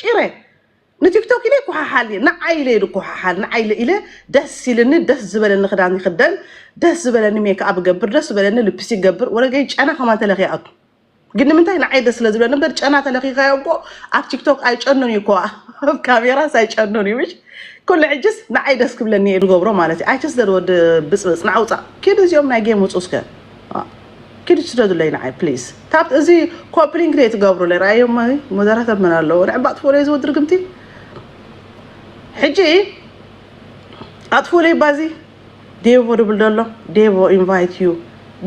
حشيره نتيك توك إلي كوها حالي نعيلي كوها حال نعيلي إلي دس لني دس زبالة خداني خدان دس زبالة ميك اب جبر دس زبالة لبسي جبر ولا جايش أنا كمان تلاقي أكو قلنا من تاي نعيد دس لزبالة نبدأ أنا تلاقي غايبو على تيك توك أيش أنوني كوا كاميرا سايش أنوني مش كل عجز نعيد دس قبلني الجبرة مالتي عجز درود بس نعوض كده يوم ناجي موسوسك كده تشردوا لي نعي بليز تابت أزي كوبرين كريت جبروا لي رأيي ما مدرسة من الله نعبط فوريز ودرقمتي حجي أطفولي بازي Devo دبلدلو Devo invite you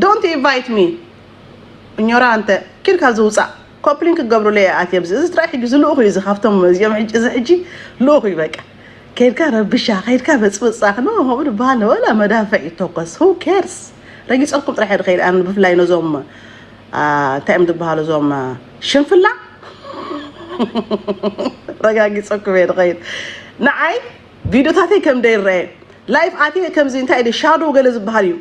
don't invite me نيورا أنت كل كازوسا كوبلينك قبروا لي أتيبز إذا ترى حجي زلوقي إذا خافتم يوم إذا حجي لوقي بك كير كان بشا خير كان بس صح نو هو بالبال ولا مدافع يتوقس who cares رجيت ألكم راح يرخيل أنا بفلاي نزوم تأمد بهالو زوم شنفلا رجعت ألكم يرخيل نعي فيديو تاتي كم دير لايف آتي كم زين تايدي شادو جلز بحالي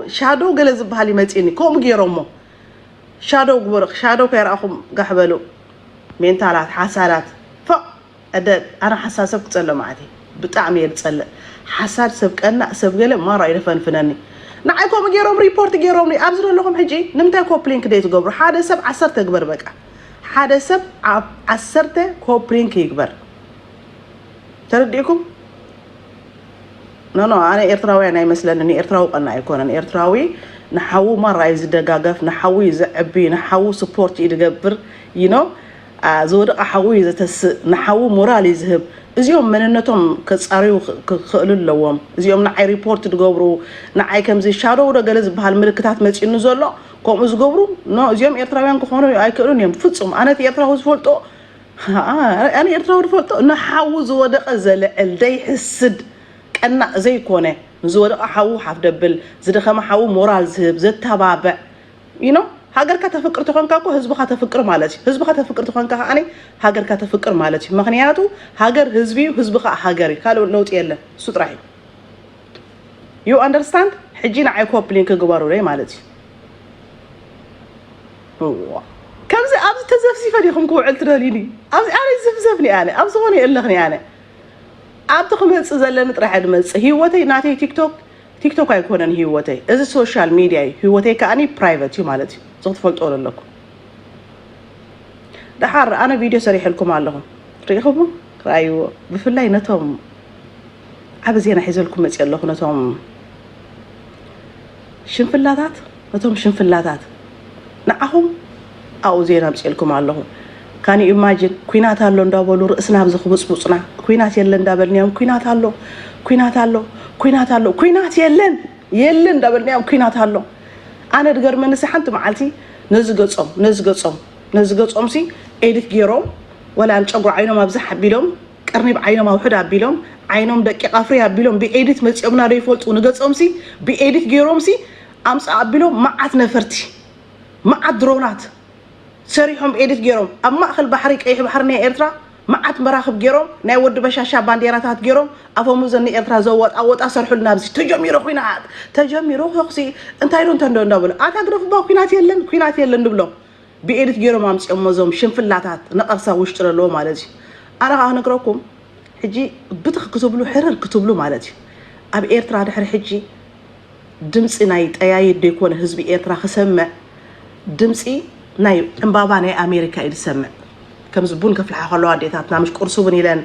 شادو جلز بحالي متيني كوم جيرومو شادو قبرق شادو كير أخم قحبلو مين تالات حسالات أدد أنا حساسة بتسأل معتي بتعمير تسأل حساس سبك أنا سبقله ما رأي فناني نعي كوم جيروم ريبورت جيرومني أبزر لكم حجي نمتى كوبلينك ديت قبر حدا سب عسرت أكبر بقى حدا سب عسرت كوبلينك يكبر ترديكم نو أنا إيرتراوي أنا مثلاً إني إيرتراوي أنا يكون أنا إيرتراوي نحاول مرة يزدقاقف نحاول يزعبي نحاول سبورت يدقبر you know زود أحاول نحاول مورال يذهب إزيوم من النتوم كساريو خلوا اللوام إزيوم نعي ريبورت تقبروا نعي كم زي شارو ولا جلز بهالملكات ماشي إنه زلا كم إزقبروا نو إزيوم إيرتراويان كخانوا يأكلون يوم فتهم أنا إيرتراوي فولتو أنا إيرتراوي فولتو نحاول زود أزل الدي حسد أنا زي كونه زود أحاول حفدبل زد خم حاول مورال زهب زد تبابع you know هاجر كتفكر تخان كاكو هزب كتفكر مالتي هزب كتفكر تخان كا أنا هاجر كتفكر مالتي مغنياتو هاجر هزبي وهزب خا هاجري قالوا نوت يلا صوت راحي you understand حجينا عيكو بلينك جبارو ليه مالتي كم زي أبز تزفزي فريقهم كو علتراليني أبز أنا زفزفني أنا أبز غني إلغني أنا أبتقم هالسزلة نطرح المس هيوتي ناتي تيك توك يكونن هيوتي إذا السوشيال ميديا هيوتي كأني برايفت يو مالتي صوت فلت أقول لكم ده حر أنا فيديو سريح لكم علىهم ريحهم رأيوا بفلاي نتهم عبزي أنا حيزلكم مسير لكم نتهم شنفلاتات نتهم شنفلاتات نعهم أو زينا مسيركم علىهم كان يماجن كوينات هالو ندابلو رأسنا بزخ بصنا كوينات يلن دابلنيام كوينات هالو كوينات يلن دابلنيام كوينات هالو أنا دقر من نسحنت معلتي نزقصهم سي إيدك جيروم ولا نشقر عينهم أبزح بيلهم قرني بعينهم أوحد بيلهم عينهم دقيق أفريها بيلهم بإيدك مسيبنا ريفولت ونقصهم سي بإيدك جيروم سي أمس أبيلهم معت نفرتي معت درونات سريحهم إيديت جيروم أما أخل بحريك أي بحرني إيرترا معت مراخب جيروم ناود بشاشة بانديرات جيروم أفهم زني إيرترا زوات أوت أسر حل نابزي تجميرو خوينات تجميرو خصي أنت هيرون تندون دبل أتقرف با خوينات يلن دبلو بإيديت جيروم أمس أمزوم شنفلاتات نقرصا وشتر له مالتي أنا نقرأكم حجي بتخ كتبلو حرر كتبلو مالتي أب إيرترا دحر حجي دمسي نايت أياي ديكون حزب إيرترا خسمع دمسي ناي امبابا ناي امريكا يسمع كم زبون كفل حلو عديتاتنا مش قرصو بني لان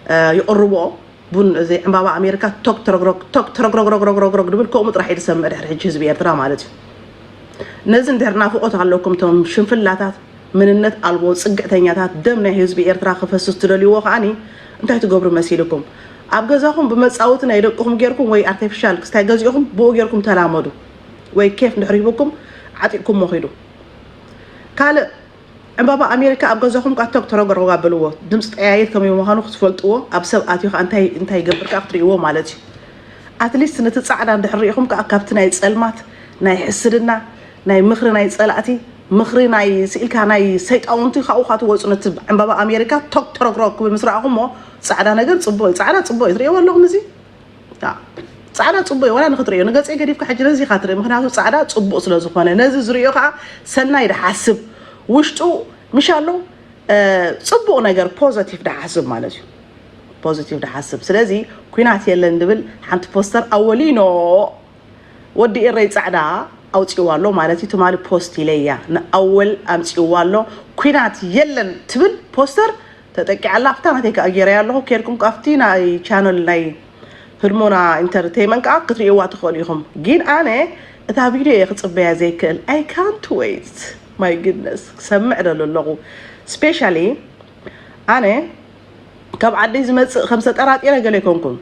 يقربوا بون زي امبابا امريكا توك ترغرغ دبلكم راح يسمع رح حزب إيرترا مالتي نزن درنا فوقت علىكم توم شنفلاتات من النت البو صقعتنياتات دمنا حزب إيرترا خفسس تدليو خاني انتي تغبر مسيلكم ابغزاكم بمصاوتنا يدقكم غيركم وي ارتفيشال كستاغزيكم بو غيركم تلامدو وي كيف نحريبكم عطيكم مخيدو قال امبابا امريكا ابغزاكم كاتوك ترغرغا بلو دمص طيايت كم يمهانو خصفلطو ابسب اتيخ انتي يغبر كافتريو مالتي اتليست نتصعدا اندحريكم كاكابتنا يصلمات ناي حسدنا ناي مخري ناي صلاتي مخري ناي سئلكا ناي سيطاونتي خاو خاتو وصنت امبابا امريكا توك ترغرغ بمسراعهم صعدا نغر صبوي صعدا صبوي تريو والله مزي صعدا صبوي ولا نخطريو نغصي غديف كحج نزي خاطري مخناتو صعدا صبو سلا زخونه نزي زريو خا سناي دحاسب وشطو مشالو صبو نجار positive ده حسب مالتي positive ده حسب سلازي كوينات يلا ندبل حنت بوستر أولينو ودي الرئيس عدا أو تيوالو مالتي تمالي بوستي ليا أول أم تيوالو كوينات يلا تبل بوستر تتكي على فتانا تيك أجيري الله كيركم كافتينا أي channel لاي هرمونا entertainment كأكتر يوات خوليهم جين أنا تا فيديو يخصب بيها زي كل I can't wait my goodness سمعنا للغو especially أنا كم عدي زمت 5 أرات إلى قال لكم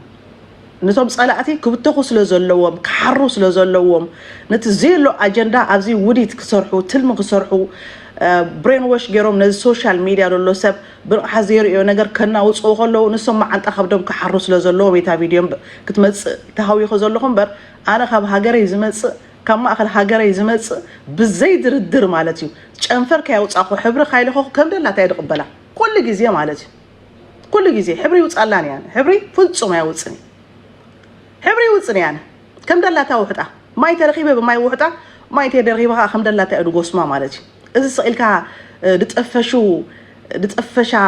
نصب صلاتي كبتخو سلازلوهم كحرو سلازلوهم نتزيلو أجندة أبزي وديت كسرحو تلم كسرحو برين واش جيروم نز السوشيال ميديا لو سب حزير يو نجر كنا وصوخ له نسمع عن تخبدهم كحرو سلازلوهم يتا فيديو كتمت تهاوي خزلهم بر أنا خب هاجري زمت كم أخذ هاجري زمت بزيد الدر مالتي شنفر كيوت أخو حبر خايل أخو كم دلنا تيدق بلا كل جزية مالتي كل جزية حبري وتسألني يعني حبري فلت ما يوتسني حبري وصني يعني كم دلته وحده ما يترغيبه بما يوحده ما يترغيبه خم دلته ادو غسما مالتي اذا سئلكا دتفشا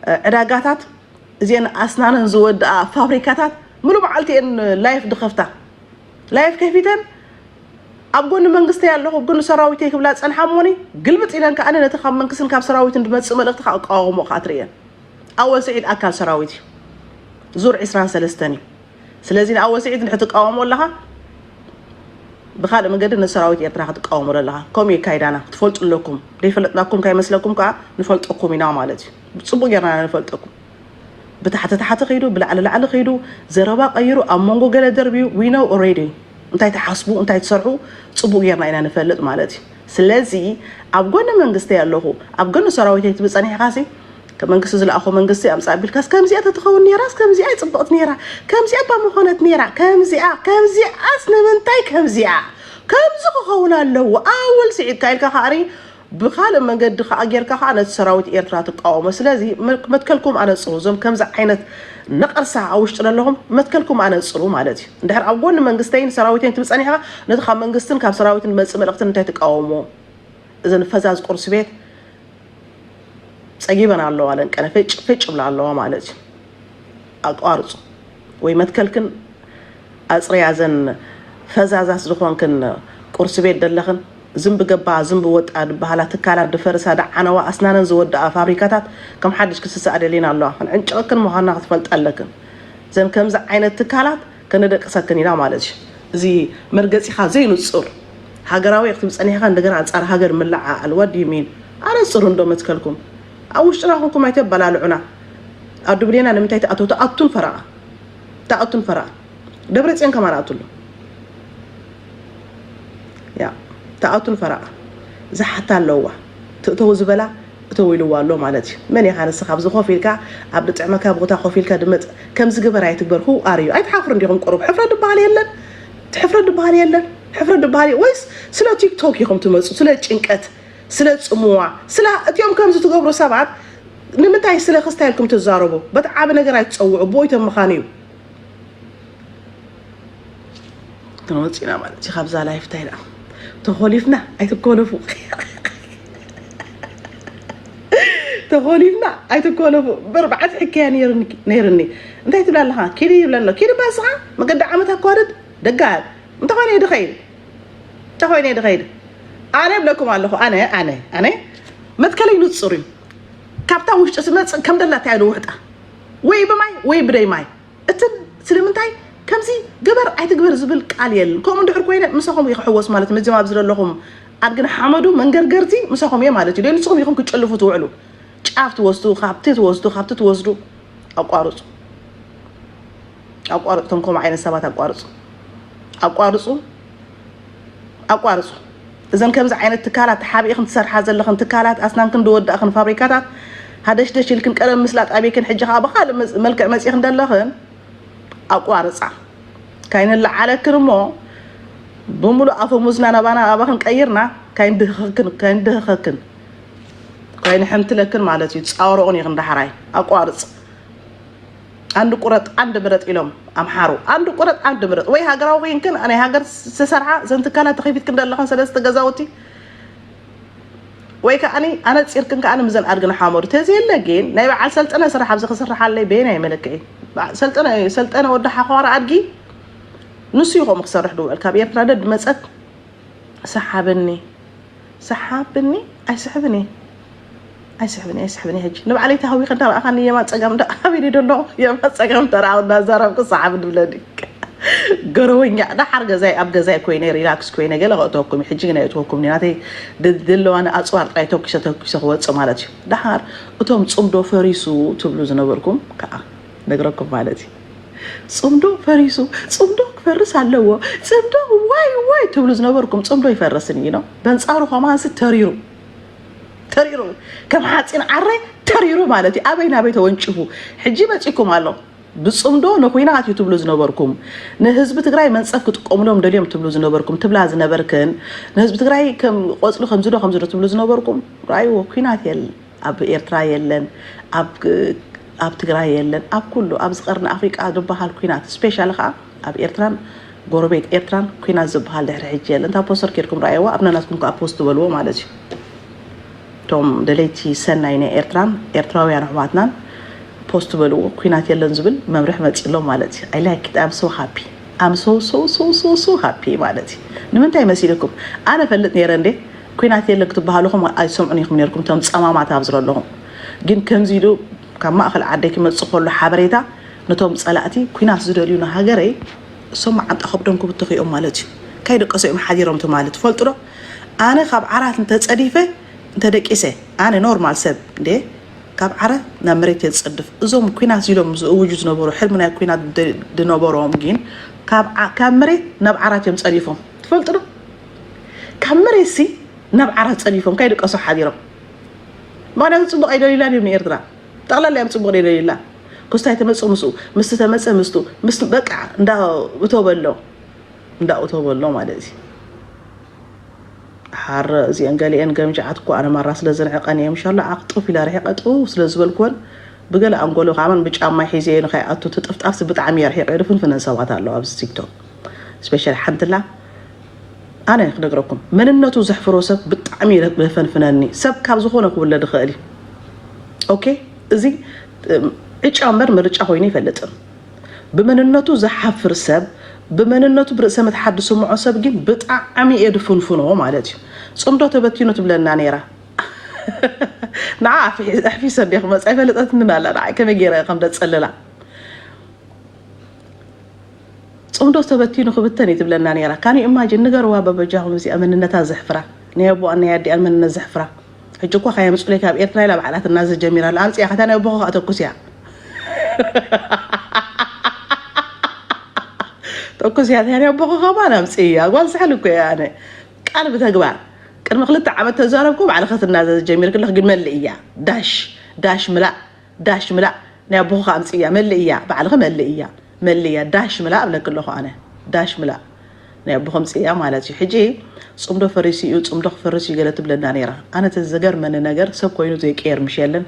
عداغاتات زين اسنانن زود فابريكاتات منو بعلتي ان لايف دخفتا لايف كيفيتن ابغون منغست يالله ابغون سراويتي كبلا صنحموني قلبت الى انا نتخم منكسن كاب سراويت اندمص ملخت قاومو خاطريا اول سعيد اكل سراويتي زور عسران سلستني سلازين أول سعيد نحط قوام ولا ها بخاله من قدر نسراويت يتراح تقوم ولا ها كم يكايدانا تفلت لكم ليه فلت لكم كاي مسلكم كا نفلت أقوم ينام على بتصبوا جرنا نفلت أقوم بتحت خيدو بلا على خيدو زربا غيرو أمونغو قال دربي we know already أنت تحسبوا أنت تسرعوا تصبوا جرنا إنا نفلت مالتي سلازي أبغون من قستي الله أبغون نسراويت يتبصني حاسي كمان قصص الأخو من قصي أمس عبد الكاس كم زي تتخون نيراس كم زي تطبقت نيرا كم زي أبا مخونة نيرا كم زي أصلا من تاي كم زي خونا له أول سعيد كايل كخاري بخال من قد أجر كخانة سراوت إيرترات قوم سلازي ما تكلكم على الصروزم كم زي حينة نقر ساعة واشترى لهم ما تكلكم على الصرو مالتي ده أول من قستين سراوتين تبصنيها ندخل من قستين كاب سراوتين بس ملقتن تايتك قومه إذا نفذ قرص بيت سأجيبنا الله على أنا فيتش بلا الله مالك أقارص ويمتكلكن أسرع زن فزاز دخون كن قرص بيت دلخن زنب جبا زنب وط بحالة تكالر دفرس هذا أنا وأسنان زود فابريكاتات كم حدش كسس أدلين الله أنت أكن مهنا تفلت ألكن زين كم زعين التكالات كنا دك سكني لا مالك زي مرجسي خازين الصور هاجراوي يختبس أني هان دقنا عن صار هاجر ملع الود يمين أنا الصور عندهم متكلكم أوش راحكم يتبع العنا أدبرينا أنا متى تأتون فرع دبرت إن كمان أتولو يا تأتون فرع زحت اللوة تتوز بلا تويلوا اللو مالتي من يخان السخاب زخوفيلك عبد تعمك أبغى خوفيلك دمت كم زجبر يتكبر هو أريو أي تحفر عندهم قرب حفرة دبالي يلا تحفرة دبالي يلا حفرة دبالي ويس سلا تيك توك يقوم تمس سلا تشنكت سلا تسموع سلا اليوم كم زتقبروا سبعة نمتى سلا خستايلكم تزاربوا بتعب نقرأ تسووا بويتم مخانيو تنوصينا مالتي خبزة لايف تايلا تخوليفنا أي تكولفوا تخوليفنا أي تكولفوا بربعة حكاية نيرني انت تبلا لها كيري يبلا له كيري باسعة ما قد عمتها كورد دقال انت وين يدخيل أنا بلكم الله أنا ما تكلي نتصري كابتا وش اسمه كم دلة تعالوا وحدة وي بداي ماي أنت سلمنتاي كم زي جبر عيد زبل قليل كم من دحر كوينة مسخهم يخوّس مالت مزما بزر لهم أرجع حمدو من جرجرتي مسخهم يا مالتي لين مسخهم يخون كتشلفوا توعلو شافت وصلوا خابت توصلوا أقارص تنكم عين السبات أقارص إذا كم زي عين التكالات حابي إخن تسر حازل لخن تكالات أسنان كن دود أخن فابريكاتات هذا شيء اللي كن كلام مثلات أبي كن حجها بخال ملك مسيح دل لخن أقارص كاين اللي على كرمو بملو أفو مزنا نبانا أبخن كيرنا كاين دهخكن كاين حمت لكن مالتي تصوروني غن دحراي أقارص عند قرط عند برت إلهم أمحارو عند قرط عند برت وي هاجرا وين كن أنا هاجر سسرعة زنت كلا تخيفت كن دلخن سلست جزاوتي ويكأني أنا تصير كن كأنا مزن أرجع حامور تزين لقين نبي على سلطنة صراحة بزخ صراحة اللي بيني ملكي سلطنة وده حوار أرجي نسيهم مخسر حدو الكبير ترى مسأت سحبني أسحبني هجي نبى عليه تهوي خدام أخاني يا ما تسجم ده أبي دلنا يا ما تسجم ترى عودنا زارم كصعب دولدي قرويني ده حرق زي أبغى زي كوينة ريلاكس كوينة قال غطوكم يحجينا يتوكم ناتي دلوا أنا أصور أيتوك شتوك سمالتي ده حار أتوم تصمدوا فريسو تبلوز نبركم كا نقرأكم مالتي صمدوا فريسو صمدوا فرس على صمدوا واي تبلوز نبركم صمدوا يفرسني ينو بنصارو خماس تريرو كم حاتين عري تريرو مالتي أبينا بيته ونشوفه حجي بتشكم الله بصمدو نخوينات تبلوز نبركم نهزب تقراي منصف كتقوم لهم دليم تبلوز نبركم تبلاز نبركن نهزب تقراي كم وصلوا 500 تبلوز نبركم رايو خوينات يل اب إيرترا يلن اب تقراي يلن اب كله اب زقرنا افريقيا دبحال خوينات سبيشال خا اب إيرتران غوربيت إيرتران خوينات زبحال دحر حجي يلن تا بوستر كيركم رايو ابنا ناسكم كابوست بلو مالتي توم دليتي سناينه إيرتراويان حواتنا post بلو كوينات يلن زبل ممرح متصلو مالتي I like it I'm so happy I'm so happy مالتي نمنتاي مسيلكم انا فلت نيرندي كوينات يلن كتبهالكم ايسمعونيكم نيركم تم صمامات ابزرلهم ግን ከምዚሉ ካብ ማእኸል ዓደይ ክመጽእ ከሎ ሓበሬታ ነቶም ጸላእቲ ኩናት ዝደልዩና ሃገረይ እሶም ዓንጣ ከብዶም ክብትኽዮም ማለት እዩ ከይደቀሰዮም ሓዲሮም ማለት ፈልጡ ዶ ኣነ ካብ ዓራት እንተጸዲፈ እንተደቂሰ ኣነ ኖርማል ሰብ እንዴ ካብ ዓረ ናብ መሬት የጽድፍ እዞም ኩናት ዝሎም ዝውጁ ዝነበሩ ሕልም ናይ ኩናት ድነበሮም ግን ካብ መሬት ናብ ዓራት እዮም ጸዲፎም ትፈልጡ ዶ ካብ መሬት ሲ ናብ ዓራት ጸዲፎም ከይደቀሱ ሓዲሮም ማናት ጽቡቕ አይደለም ነው ኤርትራ ጠቅላላ ያም ጽቡቕ አይደለም ኮስታይ ተመጽኦ ምስቱ በቃ እንዳው ተበለው ማለት حر زي انقالي جمجعتكو انا مره ስለዝርሕቀኒ ኢንሻአላህ አቅጥፍ ኢላ ረሕቀጡ ስለዝበልኩን بقول انقولو خامن بጫማ ሒዜ ነው ካይአቱ ተጥፍጣፍ ብጣዕሚ ያርሕቀ ይድፍን ሰባት አለው አብስ ቲክቶክ ስፔሻሊ ሓንትላ أنا أخبركم من الناتو زحفرو سب بالتعمير بفنفناني سب كاب زخونة كولا دخالي أوكي زي إيش أمر مرج أخويني فلتن بمن الناتو زحفر سب بمن الناتو برسمة تحدث مع سب جد بتعمي يدفنفنو مالتي صمدو تبتينو تبلنا نيرة نعرف في سب يا خمس أي فلتنا لا لا كم يجري خم تسأللا صمدو تبتينو خبتني تبلنا نيرا كان يماجن نجر وابا جاهم زي أمن النتا زحفرة نيابو أن يدي أمن الزحفرة حجوكوا خيام مسؤوليك هاب إيرتراي لا بعلات الناس الجميلة الآن سيا ختانا يبغوا أتوكسيا توكسيا ثاني يبغوا خبانا مسيا قال سحلكوا يعني كان بتجبر كان مخلط عمل تجاربكم على خاطر الناس الجميلة كلها قد ملئية داش ملا نيابو خامسيا ملئية بعلها ملئية مليا داش ملا قبل كله أنا داش ملا نبغى خمسة مالتي حجي صمدو فرسي قالت بلنا نيرة أنا تزجر من النجر سب كوينو زي كير مشيلن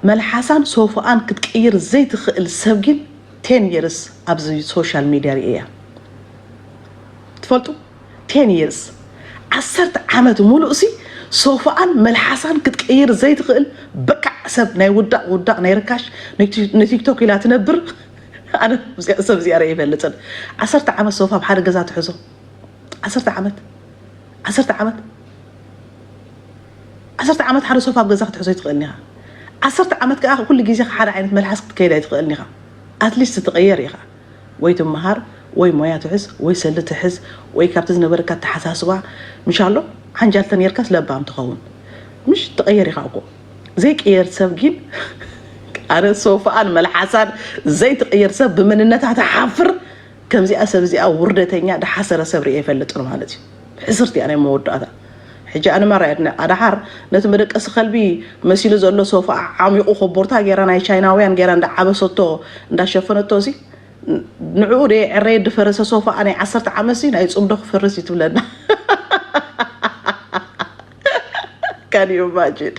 مال حسن سوف أن كتكير زيت السبجين 10 years أبزي سوشيال ميديا رئيه تفلتو 10 years عصرت عمد مولوسي سوف أن مال حسن كتكير زيت خل بكع سب ناي ودا ناي ركاش نتيك توك لا تنبر أنا سب زيارة يفلتن عصرت عمد سوف بحال جزات حزو عصرت عمد حال سوف بجزات حزو يتقلنيها عصرت عمد كأخ كل جيزة حال عينت مال حسن كيدا يتقلنيها أتليست تتغير يا ويت مهار وي مويا تحس وي سلة تحس وي كابتزنا بركات تحساسوا إن شاء الله حنجالتن يركز لبام تخون مش تغير يخاقو زيك يرسبجين أنا سوف أنا ملحسن زي تغير سب من النتا تحفر كم زي أسب زي أو وردتين ده حسر سبري يفلت أنا مالتي حسرتي أنا مود هذا حاجة أنا مرة أنا حار نتمرك أسخل بي مسيل زلوا سوف عم يأخذ بورتا جيران أي شيناويان جيران ده عبسطو ده شفنا توزي نعوري عريد فرس سوف أنا عصرت عمسين أي صمدق فرسي تولنا كان يوم ماجد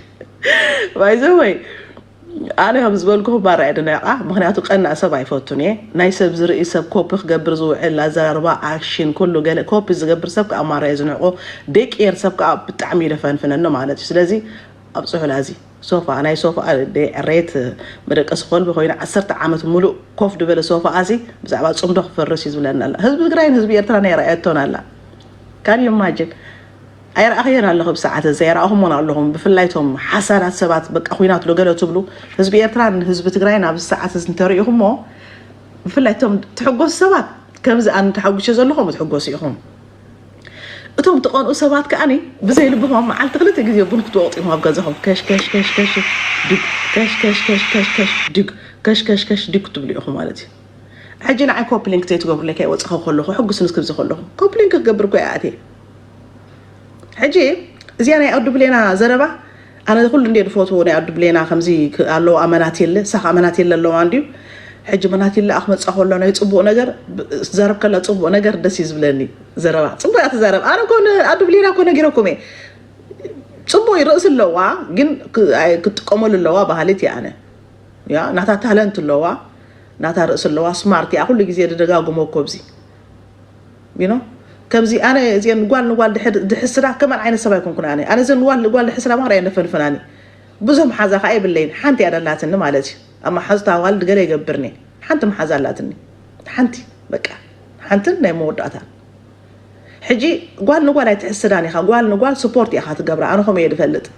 باي ذا واي أنا هم زبالكم برا عندنا مخنياتو قلنا سبع يفوتوني نايسب زرقي سب كوبخ جبر زو إلا زربا عشين كله قال كوب زجبر سبك أمارة يزنقو ديك إير سبك بتعمير فن إنه معناته سلازي أبصح لازي سوفا أنا سوفا دي ريت بدك أسخول بخوينا عصرت عامة ملو كوف دبل سوفا أزي بس عباد صمدخ في الرشيز ولا لا هزب جراين هزب يرتنا نيرا يتونا لا كان يوم ماجن أير أخيرا لهم ساعة الزيارة هم من لهم بفلايتهم حسنات سبات بق أخوينات لو قالوا تبلو هزب يرتنا هزب تجراينا بالساعة الزنتري هم بفلايتهم تحقوا السبات كم زي أن تحقوا شيء لهم تحقوا سيهم أتوم تقون أسبات كأني بزي لبهم على تغلط جديد يبون كتوقتهم أبغزهم كش كش كش كش دق كش كش كش كش كش دق كش كش كش دق تبليهم مالتي حجينا عن كوبلينك تيتقبل لك وتخو خلوه حق سنسكب زخلوه كوبلينك قبركوا عادي حجي زيانة يعد بلينا زربة أنا دخل ندير فوتو يعد بلينا خمسي قالوا أماناتي اللي صح أماناتي اللي لو عندي حج مناتي اللي أحمد صح ولا يتصبوا نجر زرب كلا تصبوا نجر دسيز بلني زربة تصبوا أتزرب أنا كون عد بلينا كون نجركم إيه تصبوا يرأس اللواء جن كنت قمول اللواء بحالتي أنا يا ناتا تالنت اللواء ناتا رأس اللواء سمارتي أقول لك زيادة دقاق مو كوبزي you know كم زي أنا زي نقول دحسرة كمان عين السبع يكون كناني أنا زي نقول دحسرة ما رأينا فناني بزهم حازا خاي بالليل حنتي أنا لاتني مالتي أما حزتها والد قري يقبرني حنت محازا لاتني حنتي بقى حنتنا مودعتها حجي نقول يتحسراني خا نقول سبورت يا أخات قبرة أنا خم يدفلت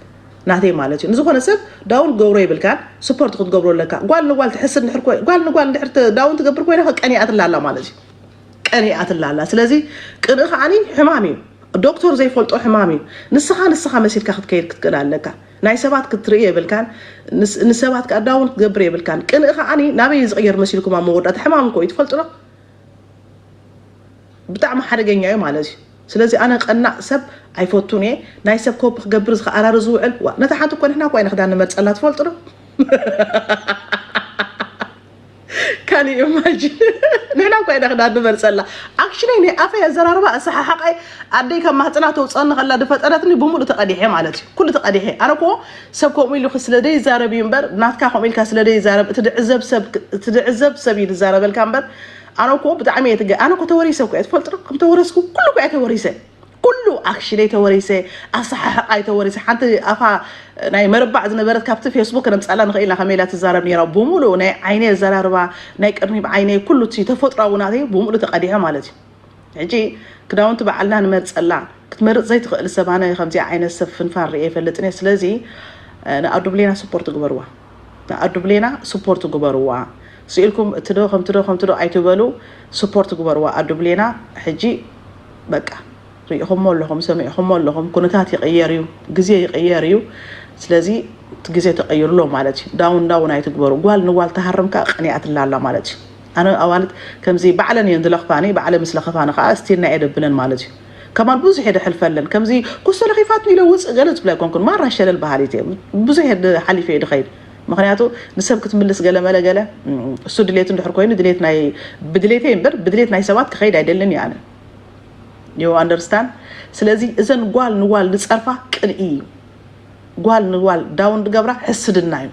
نهتي مالتي نزخون السب داون قوري بالكان سبورت خد قبروا لك نقول تحسر نحر كوي نقول نحرت داون تقبر كوي نحك أني أطلع لا مالتي أني أطلع لا سلازي كنخ عني حمامي الدكتور زي فلتو حمامي نسخة مسير كاخد كير كتقلع لك ناي سبات كتريه بالكان نسبات كداون قبري بالكان كنخ عني نبي يغير مسيركم عم مودات حمامكم يتفلتوا بتاع ما حدا جنيه مالتي سلازي أنا قناع سب أيفوتوني ناي سب كوب قبرز خارج زوعل نتحدث كون إحنا كوين خدنا مرسلات فلتوا كان يماجن نحن كوين خدنا مرسلة actually إني أفيا زرارة صح حقي أدي كم هتنا توصلنا خلا دفت أنا تني بمول تقديحي مالتي كل تقديحي أنا كو سب كوميلو خسلدي زارب ينبر ناتكا كوميل كسلدي زارب تدعزب سبيل زارب الكامبر أنا كو بتعمية تجا أنا كو توريسة كويت فلتر كم تورسكو كله كويت توريسة كله actually توريسة أصح أي توريسة حتى أفا ناي مربع زنا برد كابت فيسبوك أنا مسألة نخيل خميلات الزارب نيرا بومولو ناي عيني الزراربا ناي كرني بعيني كله شيء تفطر أو نادي بومولو تقديها مالتي هجي كده وانت بعلنا نمرسلا كتمرت زي تقل السبانة خمسة عين السفن فارقة فلتني سلازي نقدم لنا سبورت جبروا نقدم لنا سبورت جبروا سئلكم تدو أيتبلو سبورت جبروا قدم لنا حجي بقى ريهم لهم سمعهم لهم كنتات يغيريو جزية يغيريو سلازي جزية تغير له مالتي داون أيتجبروا قال نقول تهرم كأقنيات الله مالتي أنا أوانت كم زي بعلني يندلق فاني بعلم مثل خفانا خاستينا عيد بلن مالتي كمان بوزي حد حلفلن كم زي قصة لخيفاتني لو غلط بلا كون مرة شلل بحاليتي بوزي حد حلي في دخيل مخنياتو نسب كتملس قال مالا قال السود دليتن دحر كوين دليتناي بدليتين بدليتناي سوات كخيد عدلن يعني you understand سلازي إذن نقول نصرفه كنئي نقول داون دقبرة حسدنايو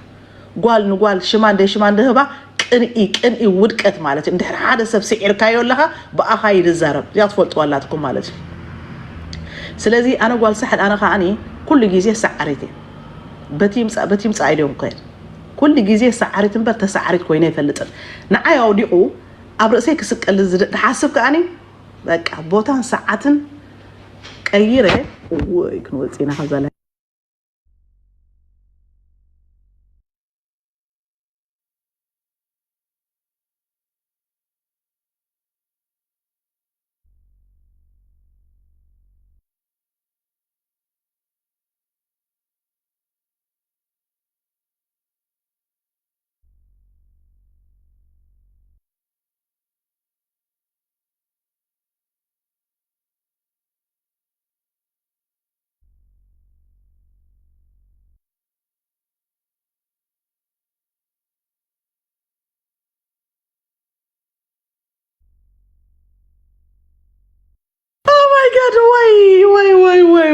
نقول شمان ده هبا كنئي ودكت مالتي ندحر حدا سب سعر كايو لها بأخايد الزارب يطفلت والاتكم مالتي سلازي أنا قول سحل أنا خاني كل جيزي سعرتي بتيمس عيليهم كوين كل جيزي سعرتي بس سعرت كوينه فلتن نعيا وديقو أبرأسي كسك اللي حاسب كأني بقى بوتان ساعتن كيره ويكون وصينا خزاله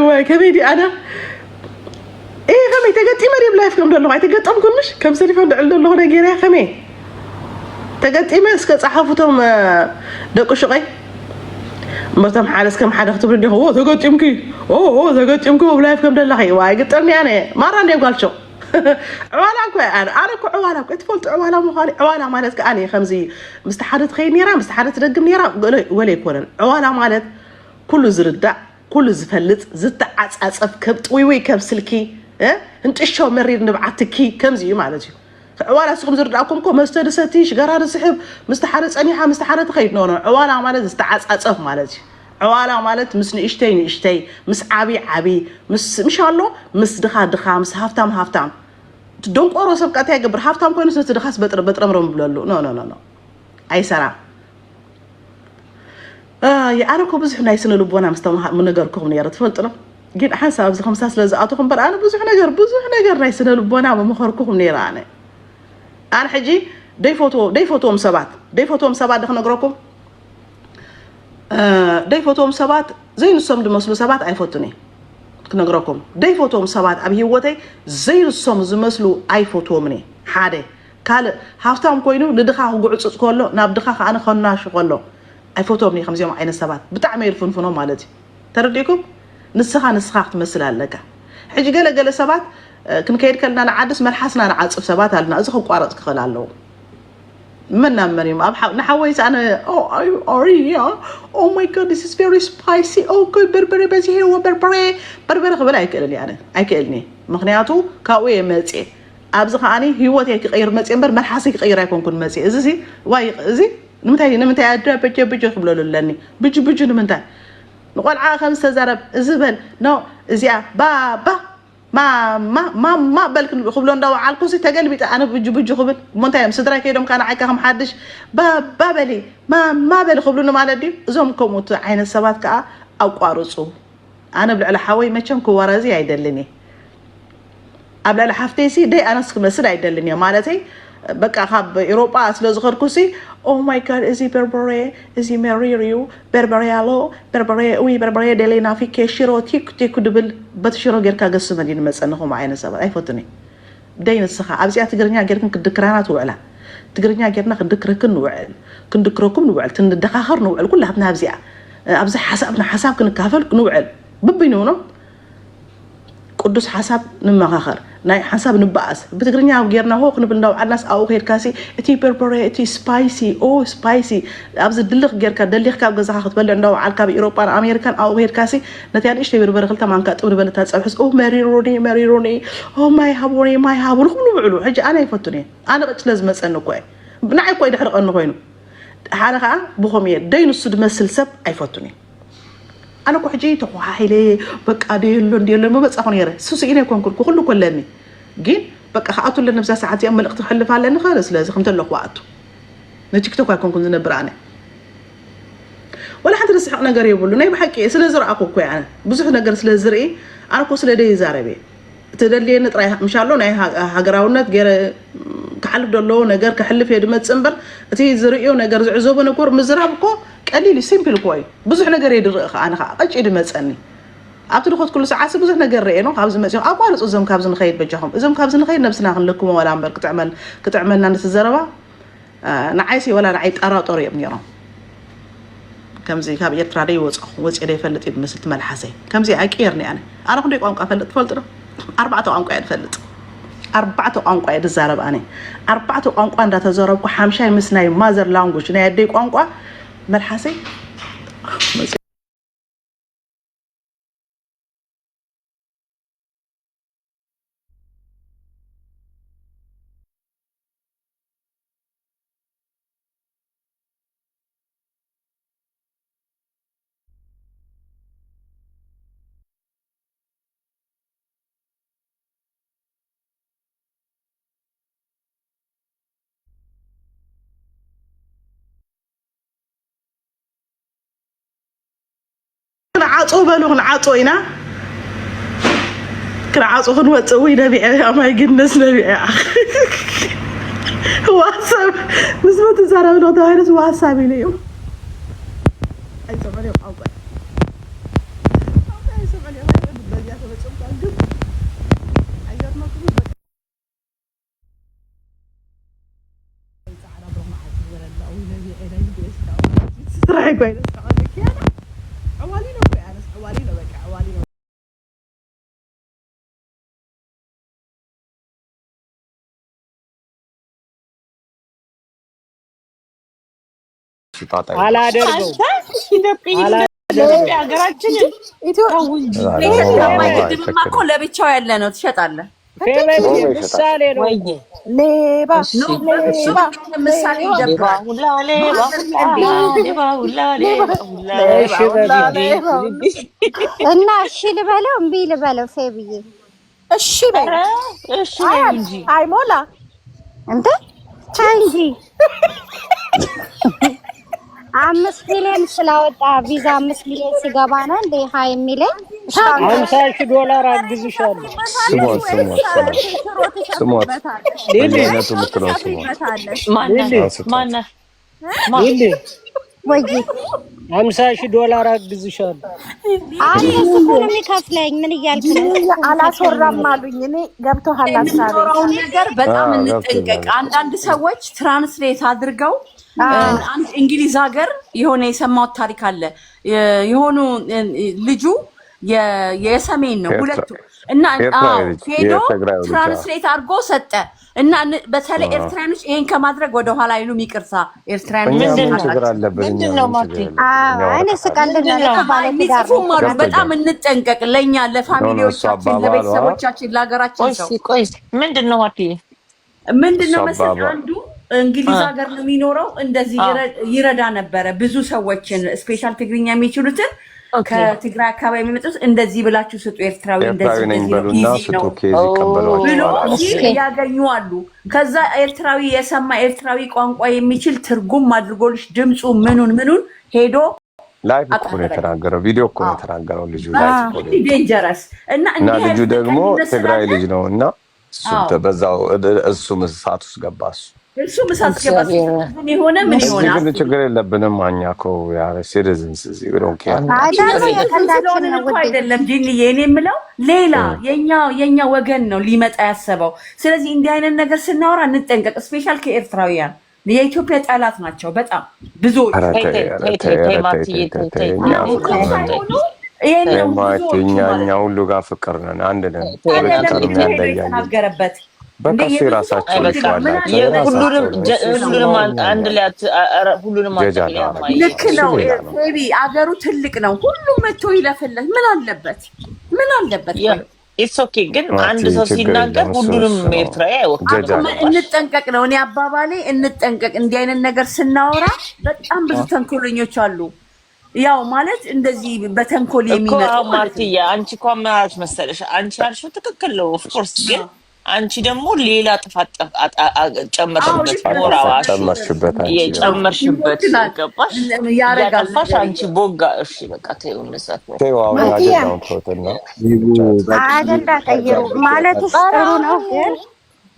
واي كميدي أنا إيه كمي تقطي مريم لايف كم دلو هاي تقطم كلش كم سليفون دلو هنا جيريا كمي تقطي مسك صحفتهم دقو شقي مرتم حالس كم حدا اختبر لي هو تقطي يمكي تقطي يمكي لايف كم دلو هاي واي قطرني انا ما راني قال شو عوالك انا كو عوالك تفولت عوالا مخالي عوالا مالت اني خمزي مستحدث خير نيرا مستحدث رقم نيرا ولا يكون عوالا مالت كل زردع كل زفلت زت عصف كبت وي كم سلكي انت شو مرير نبعتكي كم زي مالتي عوالا سقم زردعكم كو مستدستيش قرار سحب مستحدث انيها مستحدث خير نو عوالا مالت استعصف مالتي عوالا مالت مسني اشتي مس عبي مس ان شاء الله مس دخا مس هافتام دونك اورو سبقات يقبر هافتام كوينو ستدخاس بطرمرم بلالو نو اي سرا يا انا كو بزح ناي سنه لبونا مستمع من نغركم يا تفلطنا جيد حساب ز 5 لزاتكم بر انا بزح نغر ناي سنه لبونا بمخركم نيرانه انا حجي دي فوتوم سبات دخ نغركم دي فوتوم سبات زي نسم دمسلو سبات ايفوتني كنغركم دي فوتوم سبات ابي هوتي زي نسم زمسلو ايفوتومني حاده قال هافتام كوينو لدخا غعصص كله ناب دخا انا خناش كله ايفوتومني خمسيوم عين السبات بتعمل يرفنفنو مالتي ترديكم نسخه تمثل لك حجي قال سبات كن كيد كلنا نعدس ملحسنا نعصف سبات لنا ازخو قارص كخلالو من مريم نحويس انا oh my god this is very spicy oh good بربري بس هو بربري قبل ايكلني انا ايكلني مخنياتو كاوي مصي ابز خاني هيوت يغير مصي امبر ملحسي يغير يكون كن مصي ازي واي ازي نمتى ادرا بجو خبلوللني بجو نمتى نقول عا خمسه زرب ازبل نو ازيا بابا ما بالك خبلو ندو عالكوسي تقلبي انا بجو خبل مونتا مسدرا كيدم كان عيكم حدش بابلي ما بال خبلو مالدي زوم كوموت عين السبات كا او قارصو انا بلا حوي مچم كوارازي አይደልني ابلا حفتيسي دي انا سكمسل አይደልني مالتي بقى خاب اوروبا ስለዝخركوسي oh my god ازي بربري ازي ماريريو بربريالو بربري وي بربري دلينا في كشيرو تيك دبل بتشيرو غيركا غسمدين مصنخو معين سبا ايفوتني دين السخا ابزي اتغرنيا غيركن كدكرانات وعلا تغرنيا غيرنا كدكركن وعل كندكركم وعل تندخاخر وعل كلها بنا ابزي ابزي حساب كنكافل نوعل ببينونو قدوس حساب نمخاخر ناي حساب نباس بتغرنيا غيرنا هو كنبل ندو الناس او خير كاسي تي بربري تي سبايسي او سبايسي ابز دلخ غيركا دلخكا غزاخ تبل ندو عالكا باوروبا امريكان او غير كاسي نتيان ايش تبر برخلتا مانكا طول بلتا تصبحس او ماريروني او ماي هابوني كم نوعلو حجي انا يفتوني انا بقى لازم اسنو كوي بنعي كوي دحرق انو كوينو حالها بخوميه دين السود مسل سب ايفتوني انا كو حجي تو حيلي بقى ديلو ما بصحون يره سوسي انا كون كله كلني جين بقى خاطو لنفس ساعات يوم الاخت خلف على خالص لازم خمتلك وقته نتيك توك كون نبرانه ولا حتى نصح نغير يقولوا ناي بحقي سلا زرعكو كو يعني بزح نغير سلا زرعي انا كو سلا دي زاربي تدلي نطراي ان شاء الله ناي هاغراونت غير كحلف دلو نغير كحلف يدمت صنبر تي زرعيو نغير زعزوب نكور مزرابكو قليل سيمبل كوي بزح نغير يدرخ انا قچ يدمصني ابتدي خد كل ساعه بزح نغير رينو خابز مصيو اقوالص زم كابز نخيد بجهم زم كابز نخيد نفسنا خلكم ولا امبر كتعملنا نتزربا نعيسي ولا نعيط اراطور يميرو كمزي كاب يترادي وص يدي فلط يمسل تملحسي كمزي اقيرني انا كنت قانقا فلط اربعه قانقا يفلط اربعه قانقا يتزرب اربعه قانقا اندا تزربكو حمشاي مسناي ماذر لانجويج نا يدي قانقا ملحسي عاصو بلو نعاصوينا كنعاصو نوصوي نبي ما يجنس نبي واتساب نسبة زارب لو دايرس واتساب ليو اي سمعني اوقع اي سمعني ما يبدا يا اخي بتصم قلب ايوه አላደርገው ሀገራችንን ግድብማ እኮ ለብቻው ያለ ነው። ትሸጣለህ። ምሳሌ ነው። ሌባ ምሳሌ ይደብራል። እና እሺ ልበለው እምቢ ልበለው? ፌብዬ እሺ በይ እንጂ አይሞላ እንዴ እንጂ 5 ሚሊዮን ስላወጣ ቪዛ 5 ሚሊዮን ሲገባ ነው እንዴ ሃይ የሚለኝ? $50,000 አግዝሻለሁ። ስሟት በየአይነቱ የምትለው ወይ $50,000 አግዝሻለሁ። አይ እሱ እኮ ነው የሚከፍለኝ። ምን እያልክ ነው? አላስወራም አሉኝ። እኔ ገብቶሃል ሀሳቤ ነገር በጣም እንጠንቀቅ። አንዳንድ ሰዎች ትራንስሌት አድርገው አንድ እንግሊዝ ሀገር የሆነ የሰማሁት ታሪክ አለ። የሆኑ ልጁ የሰሜን ነው ሁለቱ እና ሄዶ ትራንስሌት አድርጎ ሰጠ እና በተለይ ኤርትራኖች ይሄን ከማድረግ ወደ ኋላ አይሉም። ይቅርታ ኤርትራኖች ምንድነው ማለት እኔ ስቀልድ ነው ባለትዳሩም አሉ። በጣም እንጠንቀቅ። ለኛ ለፋሚሊዎቻችን፣ ለቤተሰቦቻችን፣ ለሀገራችን ሰው ምንድነው መሰለኝ አንዱ እንግሊዝ ሀገር ነው የሚኖረው። እንደዚህ ይረዳ ነበረ ብዙ ሰዎችን ስፔሻል ትግርኛ የሚችሉትን ከትግራይ አካባቢ የሚመጡት እንደዚህ ብላችሁ ስጡ ኤርትራዊ እንደዚህ ብሎ ያገኙ አሉ። ከዛ ኤርትራዊ የሰማ ኤርትራዊ ቋንቋ የሚችል ትርጉም አድርጎልሽ ድምፁ ምኑን ሄዶ ላይፍ እኮ ነው የተናገረው። ቪዲዮ እኮ ነው የተናገረው ልጁ። ዴንጀረስ እና ልጁ ደግሞ ትግራይ ልጅ ነው እና በዛው እሱም እሳት ውስጥ ገባ። እሱ ምሳስ ገባስ ምን ይሆነ ግን ችግር የለብንም። እኛ እኮ ያ ሲቲዝንስ እዚህ ዶንት ኬር አይደለም ጂኒ የኔ የምለው ሌላ የኛ ወገን ነው ሊመጣ ያሰበው። ስለዚህ እንዲህ አይነት ነገር ስናወራ እንጠንቀቅ። ስፔሻል ከኤርትራውያን የኢትዮጵያ ጠላት ናቸው በጣም ብዙዎች። እኛ ሁሉ ጋር ፍቅር ነን፣ አንድ ነን። ተናገረበት በቃ የራሳቸው ሁሉንም አንድ ላይ ሁሉንም ልክ ነው። ቤቢ አገሩ ትልቅ ነው። ሁሉም መጥቶ ይለፍለት ምን አለበት? ኢትስ ኦኬ። ግን አንድ ሰው ሲናገር ሁሉንም ኤርትራዊ አይወክልም። እንጠንቀቅ ነው እኔ አባባሌ። እንጠንቀቅ። እንዲህ አይነት ነገር ስናወራ በጣም ብዙ ተንኮለኞች አሉ። ያው ማለት እንደዚህ በተንኮል የሚመጣ ማርትያ አንቺ እኮ ማለት መሰለሽ አንቺ ያልሽው ትክክል ነው። ኦፍ ኮርስ ግን አንቺ ደግሞ ሌላ ጥፋት ጨመርሽበት ገባሽ? ያረጋልሽ አንቺ ቦጋ። እሺ በቃ ተይው እንሰጥ ነው አጀንዳ ቀይሩ ማለት ጥሩ ነው ግን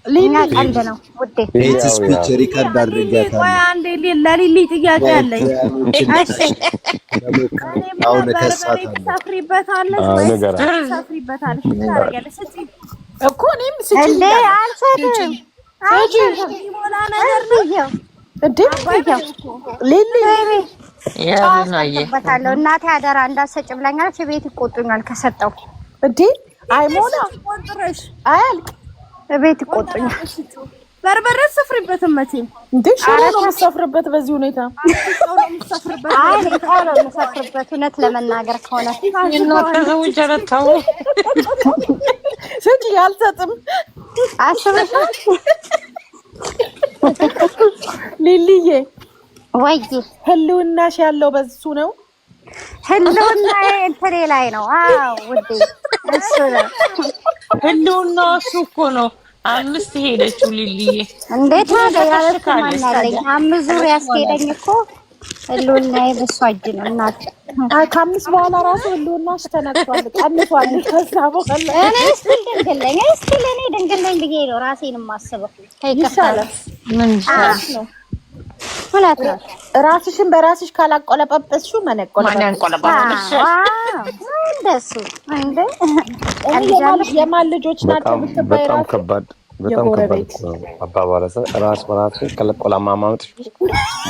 ሊና ቀልድ ነው ውዴ። ቤት ስፒች ሪከርድ አድርጋታለሁ። ወይ አንዴ ለሊሊ ጥያቄ አለኝ። እሺ አሁን ከሳታለሁ ሰፍሪበታለሽ ወይ ሰፍሪበታለሽ ታረጋለሽ እኮ እኔም ስጪ እንዴ አልሰጥም ይሞላ ነገር ነው እንዴ ሊሊ ያናየበታለሁ። እናቴ አደራ እንዳሰጭ ብላኛለች። ቤት ይቆጡኛል ከሰጠው እንዴ አይሞላ ቆጥረሽ አያልቅ ቤት ይቆጡኛል። በርበሬ ሰፍሪበትም መቼም እንዴ ሽሮ ነው የምትሰፍርበት በዚህ ሁኔታ? አይ ነው የምሰፍርበት እውነት ለመናገር ከሆነ ስጪ አልሰጥም። አስበሽ ሊሊዬ ወይ ህልውናሽ ያለው በሱ ነው። ህልውና እንትኔ ላይ ነው። አዎ ውዴ እሱ ነው ህልውና እሱ እኮ ነው። 5 ሄደችው ሊሊዬ እንዴት ነው ያለኝ? 5 ዙር ያስኬደኝ እኮ ህልውናዬ በሷ እጅ ነው። እናት ከ5 በኋላ ራሱ ህልውናሽ ተነክቷል፣ ቀንሷል። ከዛ በኋላ እኔ እስኪ ለኔ ድንግል ነኝ ብዬ ነው ራሴን የማስበው። ከይከፋለ ምን ይሻላል? እውነት ነው። ራስሽን በራስሽ ካላቆለጳጰስሽው ማን ያንቆለጳጰስሽ? እንደሱ እንደ የማን ልጆች ናቸው ብትባይ በጣም ራሱ ከባድ በጣም ከባድ አባባለ ራስ በራስ ከለቆላማማምጥ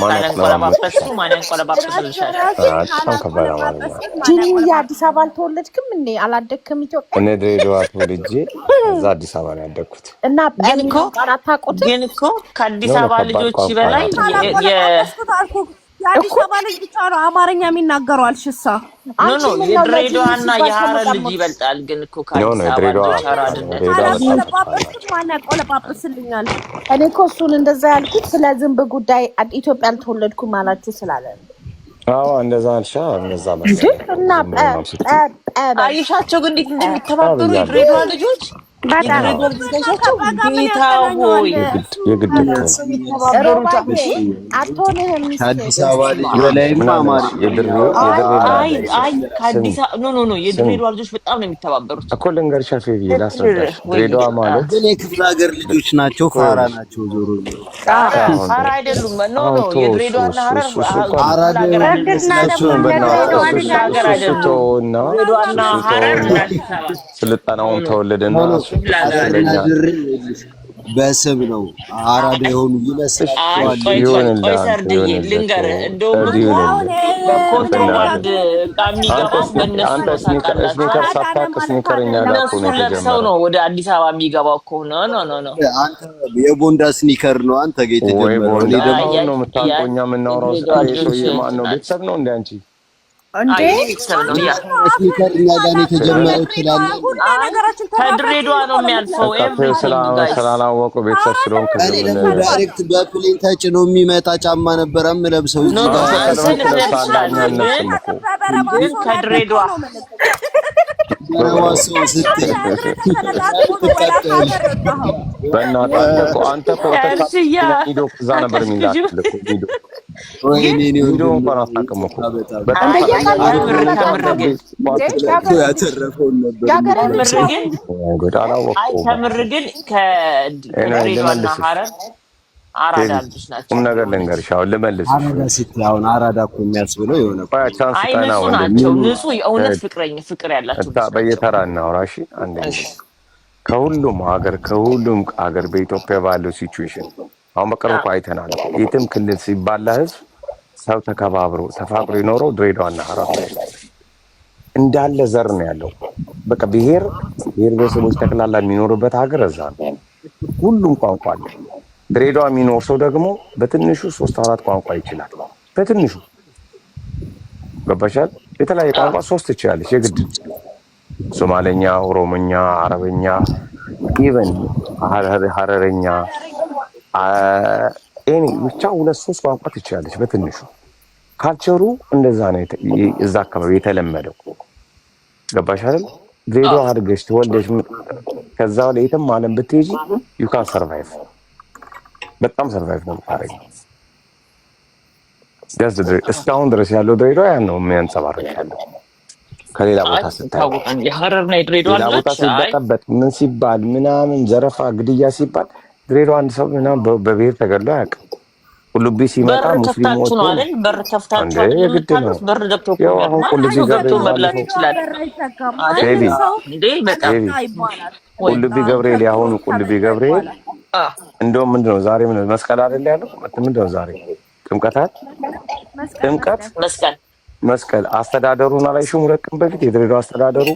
ማን ያንቆለጳጰስሽ? ማን ያንቆለጳጰስልሻል? በጣም ከባድ ማለት ነው። ጂኒ የአዲስ አበባ አልተወለድክም እንዴ? አላደግክም ኢትዮጵያ? እኔ ድሬዳዋ ተወልጄ እዛ አዲስ አበባ ነው ያደግኩት። እና ግን እኮ ከአዲስ አበባ ልጆች በላይ የአዲስ አበባ ልጅ ብቻ ነው አማርኛ የሚናገረው አልሽሳ? ኖ የድሬዳዋና የሐረር ልጅ ይበልጣል። ግን እኮ ከአዲስ አበባ ማን ያቆለጳጵስልኛል? እኔ እኮ እሱን እንደዛ ያልኩት ስለ ዝንብ ጉዳይ ኢትዮጵያ አልተወለድኩም አላችሁ ስላለ ነው። አዎ እንደዛ አልሻ እንደዛ ማለት እና አይሻቸው ግን እንዴት እንደሚተባበሩ የድሬዳዋ ልጆች በጣም ጌታ ሆይ የግድ አትሆንህም። ከአዲስ አበባ ልጅ በላይማ አማርኛ የድሬዳዋ ልጆች በጣም ነው የሚተባበሩት እኮ ልንገርሽ ፌቪ ላስረዳሽ። ድሬዳዋ ማለት ግን የክፍለ ሀገር ልጆች ናቸው፣ ፋራ ናቸው። ዞሮ ፋራ አይደሉም። የድሬዳዋና ሐረር ስልጠናውን ተወለደና በስም ነው አራዳ የሆኑ ይመስላል። ቆይ ሰርድዬ ልንገርህ፣ እንደውም በኮንትሮባንድ ዕቃ የሚገባው በእነሱ ለብሰው ነው ወደ አዲስ አበባ የሚገባው እኮ ነው። አንተ የቦንዳ ስኒከር ነው አንተ ጌት ጀመረው። እኔ ደግሞ ነው የምታውቀው። እኛ የምናወራው ማን ነው? ቤተሰብ ነው እንደ አንቺ እንዴ? ስኒከር እኛ ጋር ነው የተጀመረው ትላለህ። ከድሬዳዋ ነው የሚያልፈው። ስላላወቁ ቤተሰብ ስለሆንክ ዳይሬክት በፕሌን ተጭኖ የሚመጣ ጫማ ነበረ የምለብሰው እዚህ ግን ከድሬዳዋ አንተ እኮ ሂዶ እዛ ነበር የሚላክልህ ሂዶ እንኳን አታውቅም እኮ ያተረፈውን ነበር። ከምር ግን ከድሬዳዋና ሐረር አራዳ ልጆች ናቸው። ቁም ነገር ልንገርሽ፣ አሁን ልመልስሽ። አሁን አራዳ እኮ የሚያስብለው የሆነ ንጹህ ናቸው። ንጹህ የእውነት ፍቅር ያላቸው በየተራ እናውራ። እሺ አንደኛ ከሁሉም ሀገር በኢትዮጵያ ባለው ሲቹዌሽን አሁን በቅርቡ እኮ አይተናል። የትም ክልል ሲባላ ህዝብ ሰው ተከባብሮ ተፋቅሮ የኖረው ድሬዳዋና ሐረር ላይ እንዳለ ዘር ነው ያለው። በቃ ብሔር ብሔረሰቦች ጠቅላላ የሚኖርበት ሀገር እዛ ነው። ሁሉም ቋንቋ አለ። ድሬዳዋ የሚኖር ሰው ደግሞ በትንሹ 3-4 ቋንቋ ይችላል። በትንሹ ገባሻል? የተለያየ ቋንቋ 3 ትችላለች የግድ ሶማሌኛ፣ ኦሮሞኛ፣ አረበኛ፣ ኢቨን ሐረረኛ ብቻ 2-3 ቋንቋ ትችላለች በትንሹ። ካልቸሩ እንደዛ ነው እዛ አካባቢ የተለመደው። ገባሽ አይደል? ድሬዳዋ አድገሽ ተወልደሽ ከዛው ላይ የትም ዓለም ብትሄጂ ዩ ካን ሰርቫይቭ፣ በጣም ሰርቫይቭ ነው የምታደርጊው። እስካሁን ድረስ ያለው ድሬዳዋ ያን ነው የሚያንጸባርቅ ያለው። ከሌላ ቦታ ስታይ የሐረርና የድሬዳዋ ሌላ ቦታ ሲበጠበጥ ምን ሲባል ምናምን ዘረፋ፣ ግድያ ሲባል ድሬዳዋ አንድ ሰው ምናምን በብሔር ተገድሎ አያውቅም። ቁልቢ ሲመጣ ሙስሊሞች ነው አይደል? በር ከፍታችሁ አይደል? የግድ ነው። በር ደብቶ አሁን ቁልቢ መብላት ይችላል ቁልቢ ገብርኤል ያሁኑ ቁልቢ ገብርኤል እንደውም ምንድነው ዛሬ መስቀል አይደል ያለው? ምንድነው ዛሬ ጥምቀት መስቀል አስተዳደሩና ላይ ሽሙረቅም በፊት የድሬዳዋ አስተዳደሩ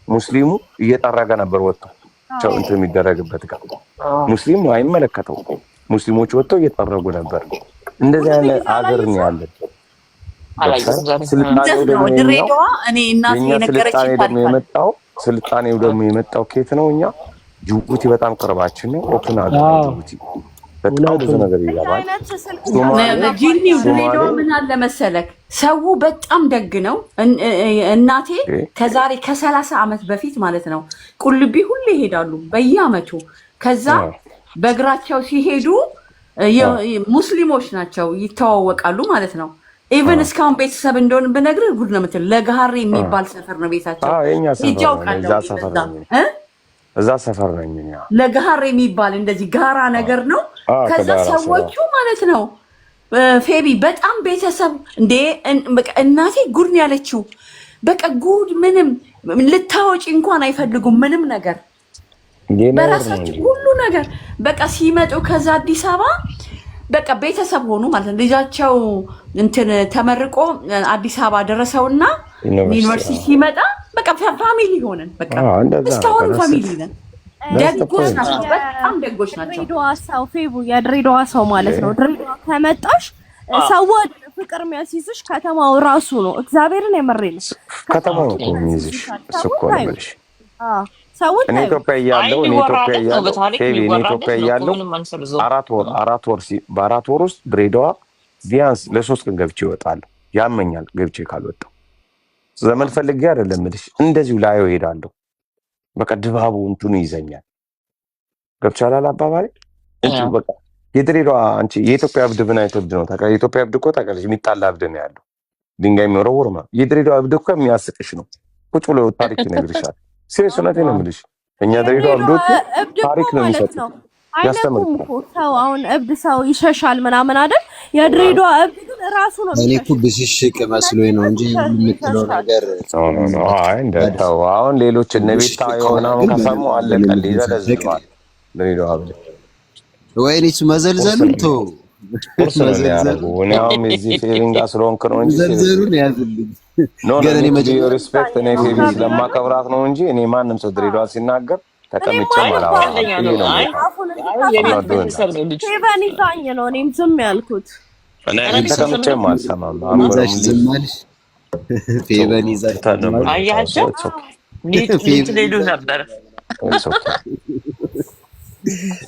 ሙስሊሙ እየጠረገ ነበር ወጥቶ እንትን የሚደረግበት ጋር ሙስሊሙ አይመለከተው። ሙስሊሞች ወጥተው እየጠረጉ ነበር። እንደዚህ አይነት ሀገር ነው ያለን። ስልጣኔው ደግሞ የመጣው ከየት ነው? እኛ ጅቡቲ በጣም ቅርባችን ነው። ኦፕን ሀገር ጅቡቲ በጣም ብዙ ነገር ይገባል። ድሬዳዋ ምን አለ መሰለክ፣ ሰው በጣም ደግ ነው። እናቴ ከዛሬ ከ30 ዓመት በፊት ማለት ነው ቁልቢ ሁሌ ይሄዳሉ በየአመቱ። ከዛ በእግራቸው ሲሄዱ ሙስሊሞች ናቸው ይተዋወቃሉ ማለት ነው። ኢቨን እስካሁን ቤተሰብ እንደሆነ ብነግርህ ጉድ ነው የምትል። ለጋሪ የሚባል ሰፈር ነው ቤታቸው። እዛ ሰፈር ነኝ ለጋሪ የሚባል እንደዚህ ጋራ ነገር ነው። ከዛ ሰዎቹ ማለት ነው ፌቢ በጣም ቤተሰብ እንዴ በቃ እናቴ ጉድ ነው ያለችው። በቃ ጉድ ምንም ልታወጪ እንኳን አይፈልጉም ምንም ነገር በራሳቸው ሁሉ ነገር በቃ ሲመጡ ከዛ አዲስ አበባ በቃ ቤተሰብ ሆኑ ማለት ነው። ልጃቸው እንትን ተመርቆ አዲስ አበባ ደረሰውና ዩኒቨርሲቲ ሲመጣ በቃ ፋሚሊ ሆነን በቃ እስካሁን ፋሚሊ ነን። ደግጎች ናቸው፣ በጣም ደግጎች ናቸው። የድሬዳዋ ሰው ማለት ነው። ድሬዳዋ ከመጣሽ ሰው ፍቅር የሚያስይዝሽ ከተማው ራሱ ነው። እግዚአብሔርን የመረኝ ከተማው ነው የሚይዝሽ። እኮ ነው የምልሽ። እኔ ኢትዮጵያ እያለሁ በ4 ወር ውስጥ ድሬዳዋ ቢያንስ ለ3 ቀን ገብቼ እወጣለሁ። ያመኛል ገብቼ ካልወጣሁ። ዘመን ፈልጌ አይደለም የምልሽ፣ እንደዚሁ ላየው እሄዳለሁ። በቃ ድባቡ እንትኑ ይዘኛል። ገብቻላል አባባሪ እንጂ በቃ የድሬዳዋ አንቺ የኢትዮጵያ እብድ ምን አይነት እብድ ነው ታውቃለሽ? የኢትዮጵያ እብድ እኮ ታውቃለሽ የሚጣላ እብድ ነው ያለው፣ ድንጋይ የሚወረውር ነው። የድሬዳዋ እብድ እኮ የሚያስቅሽ ነው። ቁጭ ብሎ ታሪክ ይነግርሻል። ሲሪየስ እውነቴን ነው የምልሽ። እኛ ድሬዳዋ እብዶች ታሪክ ነው የሚሰጡት፣ ያስተምሩታል። ሰው አሁን እብድ ሰው ይሸሻል ምናምን አይደል? የድሬዳዋ እብድ ግን ራሱ ነው። እኔ እኮ ብሽሽቅ መስሎኝ ነው እንጂ የምትለው ነገር ነው። አይ እንደው አሁን ሌሎች እነ ቤታ የሆነውን ከሰሙ አለቀል ይዘለዝማል። ድሬዳዋ እብድ ወይኔ መዘልዘሉን ተው መዘልዘሉ እኔ አሁን እዚህ ፌሪንግ ስለሆንክ ነው እንጂ መዘልዘሉን ያዝልኝ። ግን እኔ መጀመሪያ ሪስፔክት እኔ ፌሪ ስለማከብራት ነው እንጂ እኔ ማንም ሰው ድሬዳዋ ሲናገር ተቀምጬ ማላው ፌቨን ይዛኝ ነው እኔም ዝም ያልኩት። እኔ ተቀምጬ ማልሰማም አምራሽ ዝማልሽ ፌቨን ይዛኝ አያቸው ሊትሌዱ ነበር።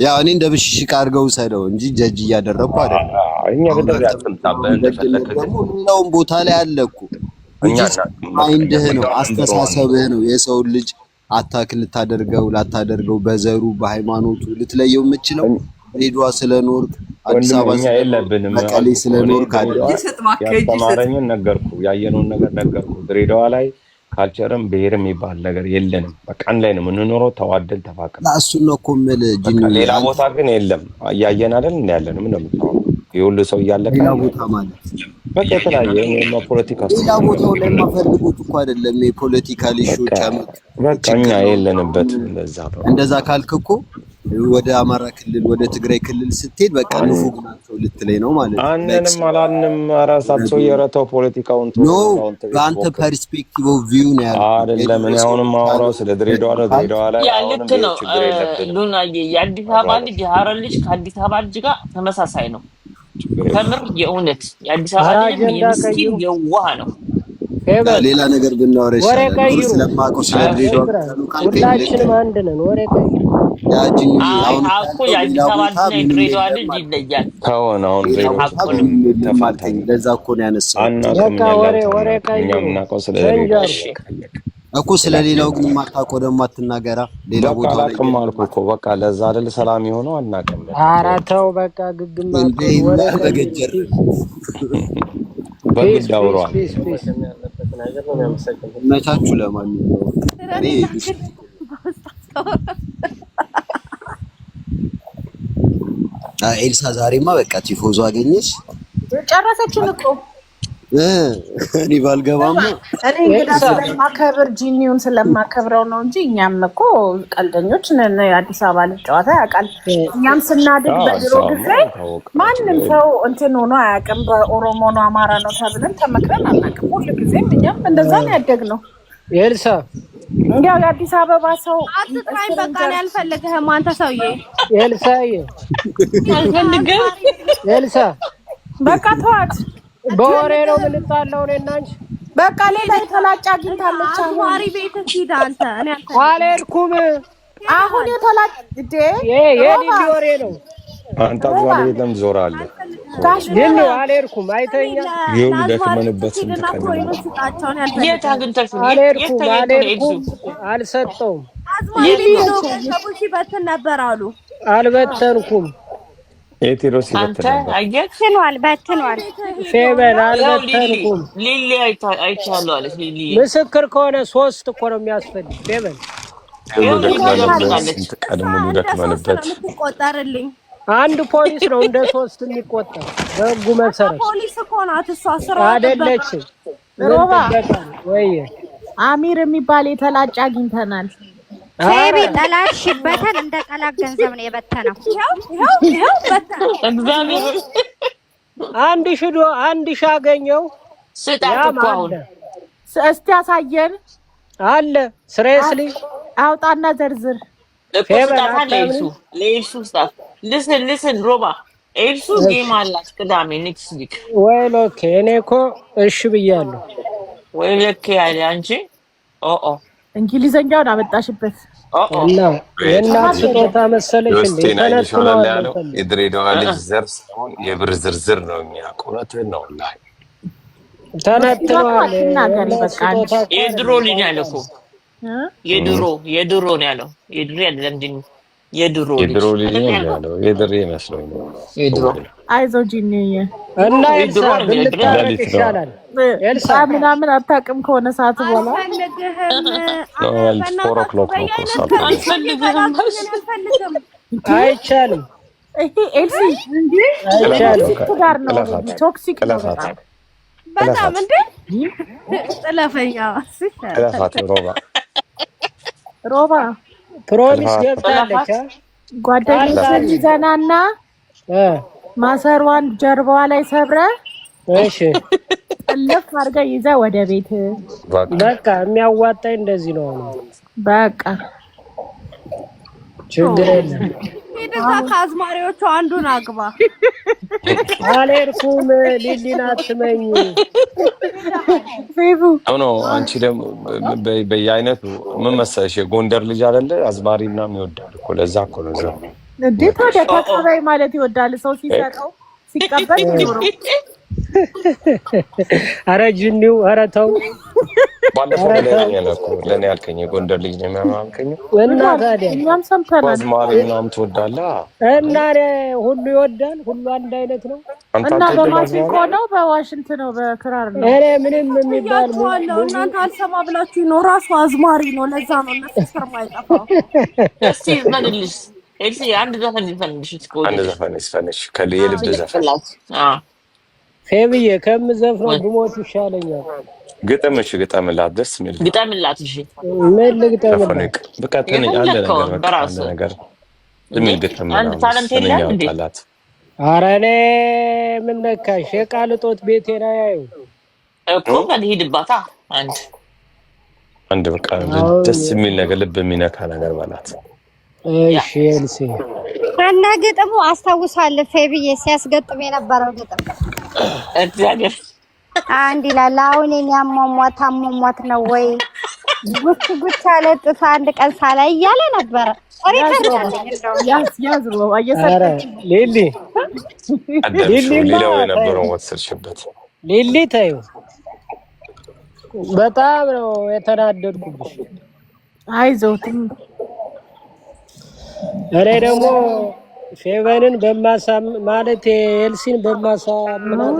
ያው እኔ እንደ ብሽሽቅ አድርገው ሰደው እንጂ ጀጅ እያደረኩ አይደለም። እኛ በደንብ ያጥምጣበን እንደፈለከው ቦታ ላይ አለኩ እንጂ ማይንድህ ነው አስተሳሰብህ ነው የሰው ልጅ አታክል ላታደርገው በዘሩ በሃይማኖቱ ልትለየው የምችለው ድሬዳዋ ስለኖርክ አዲስ አበባ ስለኖርክ መቀሌ ስለኖርክ አይደለም። ያስተማረኝን ነገርኩ፣ ያየነውን ነገር ነገርኩ። ድሬዳዋ ላይ ካልቸርም ብሔርም የሚባል ነገር የለንም። በቃ አንድ ላይ ነው የምንኖረው፣ ተዋደን ተፋቅረን። እሱን ነው እኮ የምልህ ጂኒ። ሌላ ቦታ ግን የለም። እያየን አይደል እንደ ያለንም ነው የምታወራው። የሁሉ ሰው እያለቀ ሌላ ቦታ ማለት በቃ የተለያየ ነው ፖለቲካ። ሌላ ቦታው ላይ የማፈልጉት እኮ አይደለም የፖለቲካ ሊሾች አመት በቃ እኛ የለንበት። እንደዛ ካልክ እኮ ወደ አማራ ክልል ወደ ትግራይ ክልል ስትሄድ በቃ ንፉግ ናቸው ልትለኝ ነው ማለት ነው። አንንም አላልንም። ራሳቸው የረተው ፖለቲካውን ነው በአንተ ፐርስፔክቲቭ ኦፍ ቪው ነው ያለው አይደለም። እኔ አሁንም ማውራው ስለ ድሬዳዋ ነው። ድሬዳዋ ላይ አሁንም ችግር የለብንም። ሉናዬ የአዲስ አበባ ልጅ የሀረር ልጅ ከአዲስ አበባ ልጅ ጋር ተመሳሳይ ነው። ከምር የእውነት የአዲስ አበባ ልጅ የምስኪን የዋህ ነው። ሌላ ነገር ብናወራ ይሻላል። ስለማውቀው ስለ ድሬዳዋ ሁላችንም አንድ ነን። ወሬ ቀይ አኮ የአዲስ አበባ ልጅ እና የድሬዳዋ ልጅ ይለያል። ከሆነ አሁን ተፋልተኝ ለዛ እኮ ነው ያነሳው። ወሬ ቀይ እኛ የምናውቀው ስለ ድሬዳዋ እኮ ስለሌላው ግን ማታውቀው ደግሞ አትናገራ። ሌላ ቦታ ላይ አላውቅም አልኩ እኮ በቃ ለዛ አይደል ሰላም የሆነው አናውቅም። ኧረ ተው በቃ ግግም በገጀር በግድ አውሯል። መቻችሁ ለማንኛውም እኔ ኤልሳ ዛሬማ በቃ ቲፎዞ አገኘሽ። ጨረሰችን እኮ እኔ ባልገባማ እኔ እንግዳ ስለማከብር ጂኒውን ስለማከብረው ነው እንጂ እኛም እኮ ቀልደኞች ነን። የአዲስ አበባ ልጅ ጨዋታ ያውቃል። እኛም ስናድግ በድሮ ጊዜ ማንም ሰው እንትን ሆኖ አያውቅም። በኦሮሞ ነው አማራ ነው ተብለን ተመክረን አናውቅም። ሁሉ ጊዜም እኛም እንደዛ ነው ያደግነው። ኤልሳ እንዲያው የአዲስ አበባ ሰው አትጥራኝ በቃ ነው ያልፈልግህም አንተ ሰውዬ። ኤልሳዬ አልፈልግም። ኤልሳ በቃ ተዋት። በወሬ ነው የምንጣለው እኔና አንቺ። በቃ ሌላ የተላጫ አግኝታለች። አዋሪ ቤት ሂድ አንተ። እኔ አልሄድኩም። አሁን የተላጭ እንዴ የኔ ወሬ ነው። አንተ አባል የለም ዞራለህ። ግን አልሄድኩም። አይተኛ ይሁን ደክመንበት ስንት ቀን የት አግኝተሽ ነው? አልሄድኩም። አልሰጠውም። ሰቡሽ በትን ነበር አሉ። አልበተንኩም። ኤቲሮስ በትኗል ፌበን አልበተንኩም። ሊሊ አይቻለሁ አለች። ሊሊ ምስክር ከሆነ 3 እኮ ነው የሚያስፈልግ። ፌበን ቀድሞ ደክመንበት ቆጠርልኝ አንድ ፖሊስ ነው እንደ 3 የሚቆጠር በህጉ መሰረት። ፖሊስ እኮ ናት እሷ ስራ አይደለችም። ሮባ ወይ አሚር የሚባል የተላጭ አግኝተናል። ፌቢ ጠላሽበትን እንደ ጠላቅ ገንዘብ ነው የበተነው። ይኸው በተነ። እግዚአብሔር አንድ ሺህ አገኘው። ስጣት እኮ አሁን እስቲ ያሳየን አለ ስሬስሊ አውጣና ዘርዝር እኮ ስጣት አለ ለኤልሱ ስጣት። ልስን ሮባ ኤልሱ ጌም አላት ቅዳሜ ኔክስት ዊክ። ወይ ኦኬ እኔ እኮ እሺ ብያለሁ። ወይ ለክ ያለ አንቺ እንግሊዘኛውን አመጣሽበት እና የእናት ስጦታ መሰለሽ እንዴ? ተነስተናል ያለው የድሬዳዋ ልጅ ዘር ሳይሆን የብር ዝርዝር ነው የሚያውቀው። እውነትህን ነው ላይ ተነስተናል። የድሮ ልጅ ያለው እኮ የድሮ ነው ያለው። የድሮ አይደለም እንዴ? የድሮ ልጅ ነው ያለው። የድሬ መስሎኝ ነው የድሮ። አይዞህ ጂኒዬ እና ኤልሳ ብልታረቅ ይሻላል። ኤልሳ ምናምን አታውቅም ከሆነ ሰዓት በኋላ አይቻልም። ኤልሲ እንዴ ቶክሲክ ጋር ነው ቶክሲክ ነው በጣም እንዴ ጥለፈኛ ሮባ ፕሮሚስ ገብታለች። ጓደኛችን ይዘናና ማሰሯን ጀርባዋ ላይ ሰብረ እሺ ጥልፍ አድርገህ ይዘህ ወደ ቤት። በቃ የሚያዋጣኝ እንደዚህ ነው። በቃ ችግር የለም። ሄደዛ ከአዝማሪዎቹ አንዱን አግባ። አልሄድኩም። ሊሊን አትመኝ ፌቡ ኖ አንቺ ደግሞ በየአይነቱ ምን መሰለሽ የጎንደር ልጅ አይደለ አዝማሪ ምናምን ይወዳል እኮ። ለዛ እኮ ነው ዘው እንዴ ታዲያ ተቀባይ ማለት ይወዳል ሰው ሲሰጠው ሲቀበል ይኖረው። ኧረ ጅኒው ኧረ ተው። ባለፈው ለኔ ያልከኝ የጎንደር ልጅ ነው የሚያማከኝ እና ታዲያ እኛም ሰምተናል። አዝማሪ ምናምን ትወዳለህ እና ሁሉ ይወዳል። ሁሉ አንድ አይነት ነው። እና በማሲንቆ ነው በዋሽንት ነው በክራር ነው። እኔ ምንም የሚባል እናንተ አልሰማ ብላችሁ ነው። ራሱ አዝማሪ ነው። ለዛ ነው እነሱ ስርማ አይጠፋው። እስቲ መልልሽ ኤልሲ አንድ ዘፈን ልፈልግሽ እስኮ አንድ ዘፈን ይስፈልሽ ከልብ ዘፈን ፌብዬ ከምዘፍነው ብሞት ይሻለኛል። ግጥምሽ ግጠምላት ደስ የሚል ግጠምላት። እሺ ምን ልግጠምላት? በቃ ትንሽ አንድ ነገር ምን ግጥም አንድ ታለንት የለም እንዴ? ኧረ እኔ ምን ነካሽ? የቃል እጦት ቤቴን አያዩ እኮ ከልሂድባታ አንድ በቃ ደስ የሚል ነገር ልብ የሚነካ ነገር ባላት። እሺ ኤልሲ እና ግጥሙ አስታውሳለሁ። ፌብዬ ሲያስገጥም የነበረው ግጥም እግዚአብሔር አንድ ይላል። አሁን እኔ አሟሟት ነው ወይ ጉች አለ ጥፋ አንድ ቀን ሳላይ እያለ ነበረ። ያዝ ነው አየሰጠች ሊሊ ሌላው የነበረው ወሰድሽበት። ሊሊ ታዩ በጣም ነው የተናደድኩብሽ። አይዞትም እኔ ደግሞ ፌቨንን ማለት ኤልሲን በማሳምናት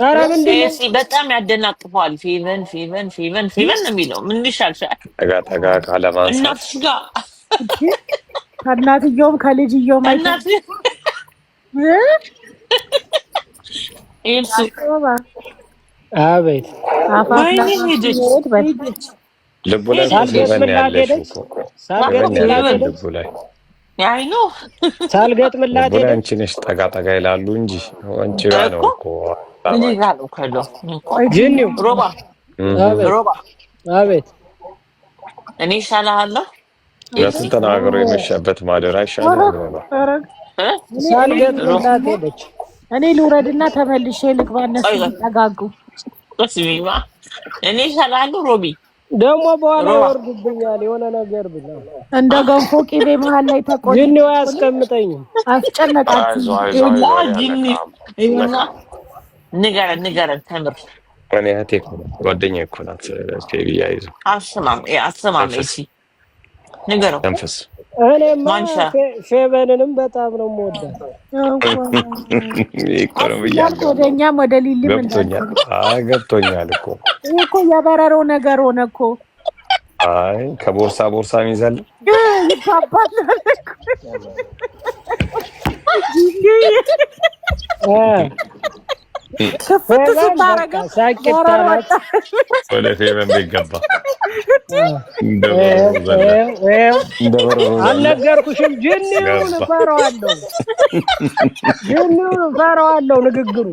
ኧረ ምንድን ነው በጣም ያደናቅፈዋል። ፌቨን ነው የሚለው። ምን ይሻልሻል? ጠጋ ካለማንሳት እናትሽ ጋር ከእናትየውም ከልጅየውም ኤልሲ አቤት ልቡ ላይ ሳልገጥምላት አንቺ ነሽ ጠጋ ይላሉ እንጂ አንቺ ጋር ነው እኮ ጂኒው ሮባ አቤት እኔ እሻልሃለሁ። ለስንት ተናግሮ የመሸበት ማደር አይሻልም? ሳልገጥምላት ሄደች። እኔ ልውረድና ተመልሼ ልግባ። እነሱ ተጋጉ። እኔ እሻልሃለሁ ሮቢ ደግሞ በኋላ ይወርዱብኛል የሆነ ነገር ብላ እንደ ገንፎ ቂቤ መሀል ላይ ተቆጥ ጂኒው አያስቀምጠኝም። አስጨነቃችሁ። ንገረን ተምር። እኔ እህቴ እኮ ጓደኛዬ እኮ ናት። ፌቪ አይዞ አስማም እሺ ንገረው ተንፈስ። እኔማ ፌቨንንም በጣም ነው የምወዳት። ወደኛም ወደ ሊሊ ገብቶኛል እኮ ይሄ እኮ የበረሮ ነገር ሆነ እኮ። አይ ከቦርሳ ይዘል ይባባል ክፍት ስታረገው በረሮ ወጣ። ወደ ፌቨን ቢገባ አልነገርኩሽም? ጅኒውን እፈራዋለሁ ንግግሩ።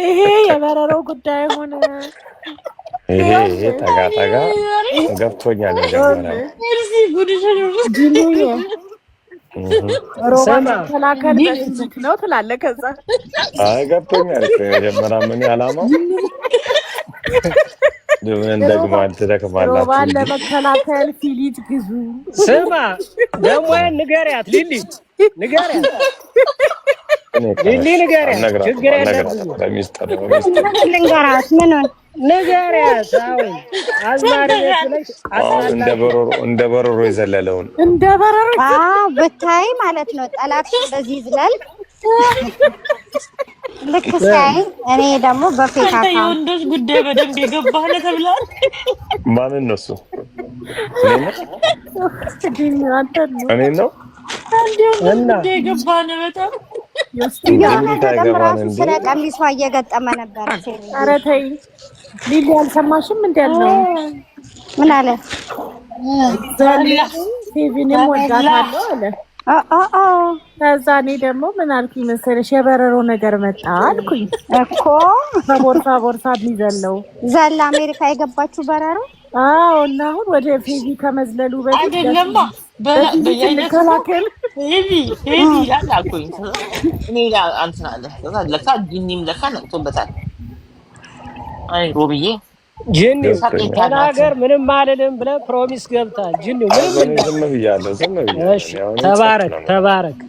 ይሄ የበረሮው ጉዳይ ሆነ። ይሄ ጠጋ ገብቶኛል። ጅኒው ሮማን ተላከል በፊት ነው ትላለህ። ከዛ አይ ገብቶኛል። መጀመሪያ ምን ያላማው ምን ደግማል ትደክማላችሁ። ሮማን ለመከላከል ፊሊት ግዙ። ስማ ደግሞ ንገሪያት ሊሊ ንገሪያት ችግር የለብኝም። ልንገራት ምኑን ንገሪያት። አሁን አዝማሪ ነች እንደ በረሮ የዘለለውን እንደ በረሮ ብታይ ማለት ነው። ጠላትሽ እንደዚህ ይዝላል ልክ ሳይ እኔ ደግሞ በፌካ የወንዶች ጉዳይ በደንብ የገባህ ነው ተብሏል። ማንን ነው እሱ? እኔ ነው እና የገባህ ነው በጣም ስለ ቀሚሷ እየገጠመ ነበር። ኧረ ተይ ሊሊ አልሰማሽም? እንደ ያለው ምን አለ? ፌቪንም ወዳታለሁ አለ። ከዛ እኔ ደግሞ ምን አልኩኝ መሰለሽ? የበረሮ ነገር መጣ አልኩኝ እኮ ቦርሳ የሚዘለው ዘላ አሜሪካ የገባችው በረሮ። አዎ እና አሁን ወደ ፌቪ ከመዝለሉ በፊት አይደለማ በየከላከል ፌቪ ያላኩኝ እኔ አንተናለ ለካ ጂኒም ለካ ነቅቶበታል። አይ ሮብዬ ጂኒ ተናገር ምንም አልልም ብለህ ፕሮሚስ ገብታል። ጂኒ ምንም ዝም ብያለሁ። እሺ ተባረክ።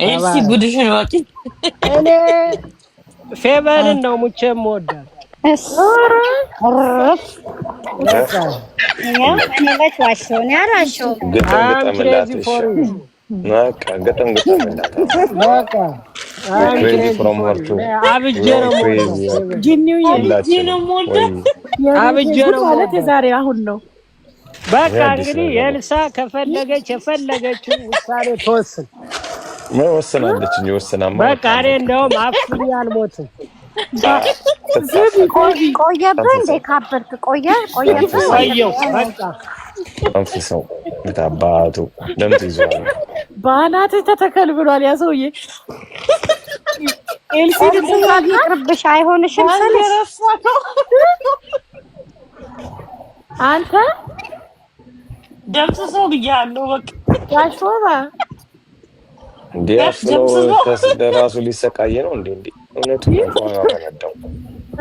እሺ ጉድሽን ወቂ። እኔ ፌቨንን ነው ሙቼ የምወዳት። ገጠም ዛሬ አሁን ነው በቃ እንግዲህ የልሳ ከፈለገች የፈለገችው ውሳኔ ተወስን። ምን ወሰናለች? ወሰናማ በቃ እኔ እንደውም አፍኝ አልሞትም። ቆየብህ እንደ ካበርክ ቆየው በቃ አንፍሰው ታባቱ ለምን ይዟል? ባናትህ ተተከል ብሏል ያ ሰውዬ። ኤልሲ ይቅርብሽ አይሆንሽም ስልሽ አንተ ደምስሰው ብያለሁ። በቃ ያሾባ እንዴ ራሱ ሊሰቃየ ነው እንዴ? እውነቱን እንኳን አልተነዳው።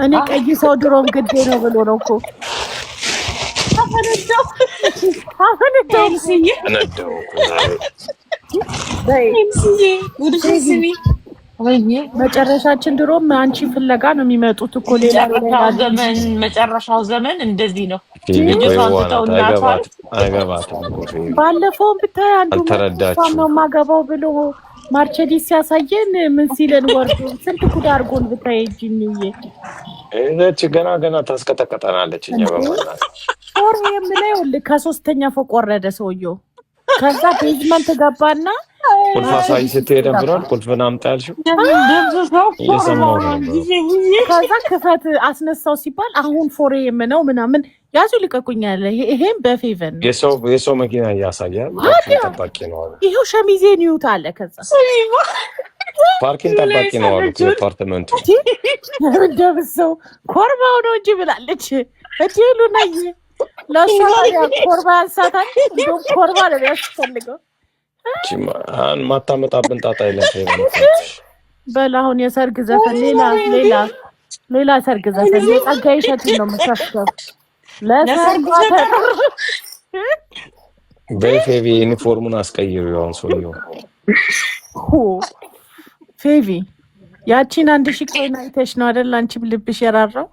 እኔ ቀይ ሰው ድሮም ግዴ ነው ብሎ ነው እኮ መጨረሻችን ድሮም አንቺ ፍለጋ ነው የሚመጡት እኮ። ሌላ መጨረሻው ዘመን እንደዚህ ነው። ባለፈው ብታይ አንዱ ነው ማገባው ብሎ ማርቸዲስ ሲያሳየን ምን ሲለን ወርዶ ስንት ጉድ አድርጎን ብታይ ጂኒዬ እዛች ገና ታስቀጠቀጠናለች። እኛ በማናት ፎር የምለው ከሶስተኛ ፎቅ ወረደ ሰውየው። ከዛ ቤዝመንት ገባና ቁልፍ አሳይ ስትሄድ ብሏል። ቁልፍን አምጣ ያልሽው ከዛ ክፈት አስነሳው ሲባል አሁን ፎሬ የምነው ምናምን ያዙ ልቀቁኛል። ይሄም በፌቨን የሰው መኪና እያሳያል። ጠባቂ ነው አሉ። ይሄው ሸሚዜ ኒውት አለ። ከዛ ፓርኪንግ ጠባቂ ነው አሉ። አፓርትመንቱ እንደምሰው ኮርባው ነው እንጂ ብላለች። እዲሉ ነይ ለሷ ኮርባ አንሳታል። እንደው ኮርባ ነው ያስፈልገው። ማታመጣብን ጣጣ የለም። በል አሁን የሰርግ ዘፈን ሌላ ሰርግ ዘፈን የጸጋዬ እሸቱን ነው የምታስበው። ለሰርግ በፌቪ ዩኒፎርሙን አስቀይሩ። ያውን ሰውየው ፌቪ ያቺን 1000 ኮይን አይተሽ ነው አይደል? አንቺም ልብሽ የራራው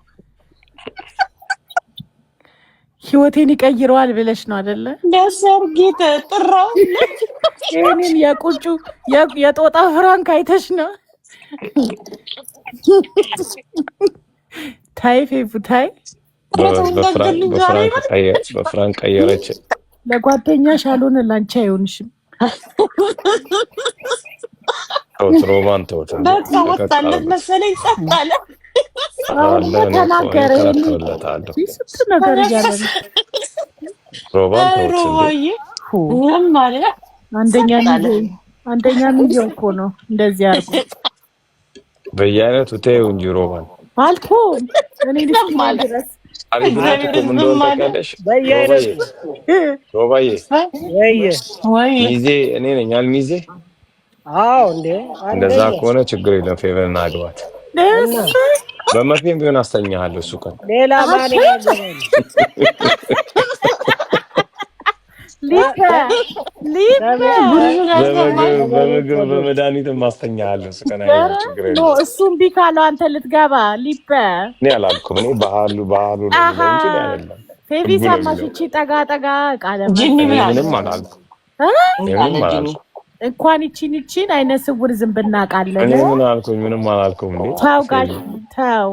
ህይወቴን ይቀይረዋል ብለሽ ነው አይደለ? ለሰርግ ተጥራው እኔን የቁጩ የጦጣ ፍራንክ አይተሽ ነው። ታይ ፌቪ ታይ በፍራንክ ቀየረች። ለጓደኛሽ አልሆነ ላንቺ አይሆንሽም። ሮማን ተውት እንዴ በቃ ወጣለት መሰለኝ ጸጥ አለ። አለ ነው ተናገረ ተከታተለታለሁ። ስንት ነገር እያለ ነው ሮማን ተውት እንዴ ሮባዬ ምንም ማለት አንደኛ ሚሊዮን እኮ ነው እንደዚህ አርጎ በየአይነቱ ተይው እንጂ ሮማን አልኩም እኔ ልጅ ማለት አሪፍነት እኮ ምን እንደሆነ ታውቂያለሽ? ሮባዬ ወይ ሚዜ እኔ ነኝ አልሚዜ። አዎ እንዴ እንደዛ ከሆነ ችግር የለም። ፌቨርና አግባት በመርፌም ቢሆን አስተኛሃለሁ። እሱ ቀን ሌላ ማን ያገባል? በምግብ በመድኃኒትም አስተኛሃለሁ። እሱ ቀን ችግር የለም። እሱም ቢካለው አንተ ልትገባ ሊበ እኔ አላልኩም። እኔ ባህሉ ነው እንጂ አይደለም። ፌቪ ሰማሽቺ ጠጋ ቃለ ምንም አላልኩም። ምንም አላልኩም። እንኳን ይቺን አይነ ስውር ዝምብና ቃለ እኔ ምን አልኩኝ? ምንም አላልኩም። ተው ጋሽ ተው።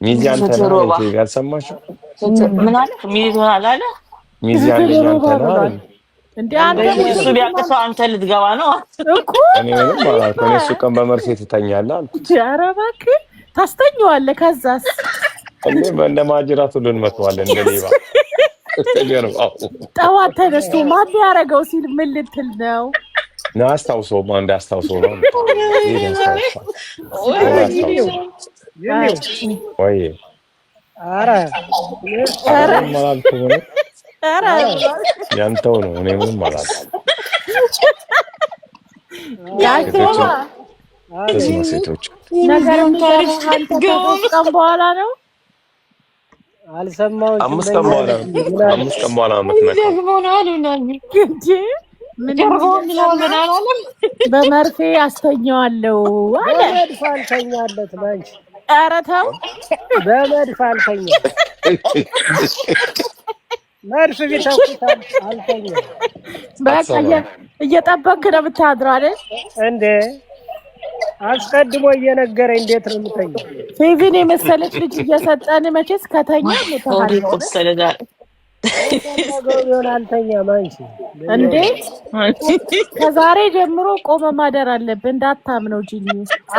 ሚዛን ተናለ ያልሰማሽው ምን አለ? ሚዛን አላለ ሚዛን ተናለ እንዴ አንተ እሱ ቢያቅተው አንተ ልትገባ ነው እኮ። እኔ ምንም አላልኩም። እኔ እሱ ቀን በመርፌ ትተኛለህ አልኩት። ኧረ እባክህ ታስተኛዋለህ። ከዛስ እንዴ እንደማጅራት ሁሉን መተዋለን እንደሌባ ጠዋት ተነስቶ ማን ያደረገው ሲል ምን ልትል ነው? አስታውሰው ማን እንዳስታውሰው ነው። ወይ ኧረ ያንተው ነው። እኔ ምንም አላልኩም። ሴቶች ነገር አንተ ከቀን በኋላ ነው አልሰማሁም። 5 ቀን በኋላ በመርፌ አስተኛዋለሁ አለ። በመድፍ አልተኛለት ማንቺ። ኧረ ተው በመድፍ አልተኛ መርፍ ቢተኩታል አልተኛ። በቃ እየጠበቅክ ነው የምታድረው አይደል እንዴ? አስቀድሞ እየነገረኝ እንዴት ነው የምተኛው? ፌቪን የመሰለች ልጅ እየሰጠን መቼስ ከተኛ ሆዴ ቆሰለ ዛሬ። ቢሆን አልተኛም አንቺ እንዴ። ከዛሬ ጀምሮ ቆመ ማደር አለብህ። እንዳታምነው ጂኒ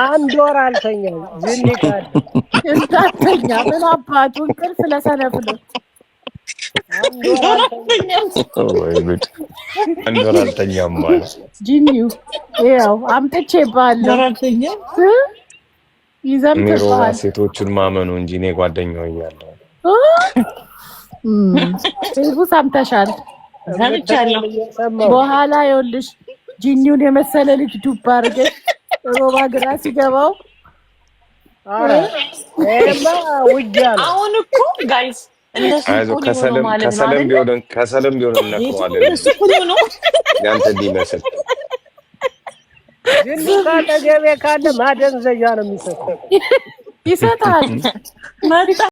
1 ወር አልተኛም። ጂኒ ካለ እንዳተኛ ምን አባቱ እንቅልፍ ለሰነፍ ነው። 1 ወር አልተኛም ማለት ጂኒው ያው አምጥቼብሃለሁ። ይዘምትባል ሴቶቹን ማመኑ እንጂ እኔ ጓደኛው እያለሁ ፌቡ ሰምተሻል? ሰምቻለሁ። በኋላ ይኸውልሽ ጂኒውን የመሰለ ልጅ ዱባ አድርገሽ ሮባ ግራ ሲገባው አሁን እኮ ጋይስ እንደሱ ከሰለም ቢሆን እነግረዋለን። ያንተ እንዲመስል ጂኒ ካጠገቤ ካለ ማደንዘዣ ነው የሚሰጠው። ይሰጣል።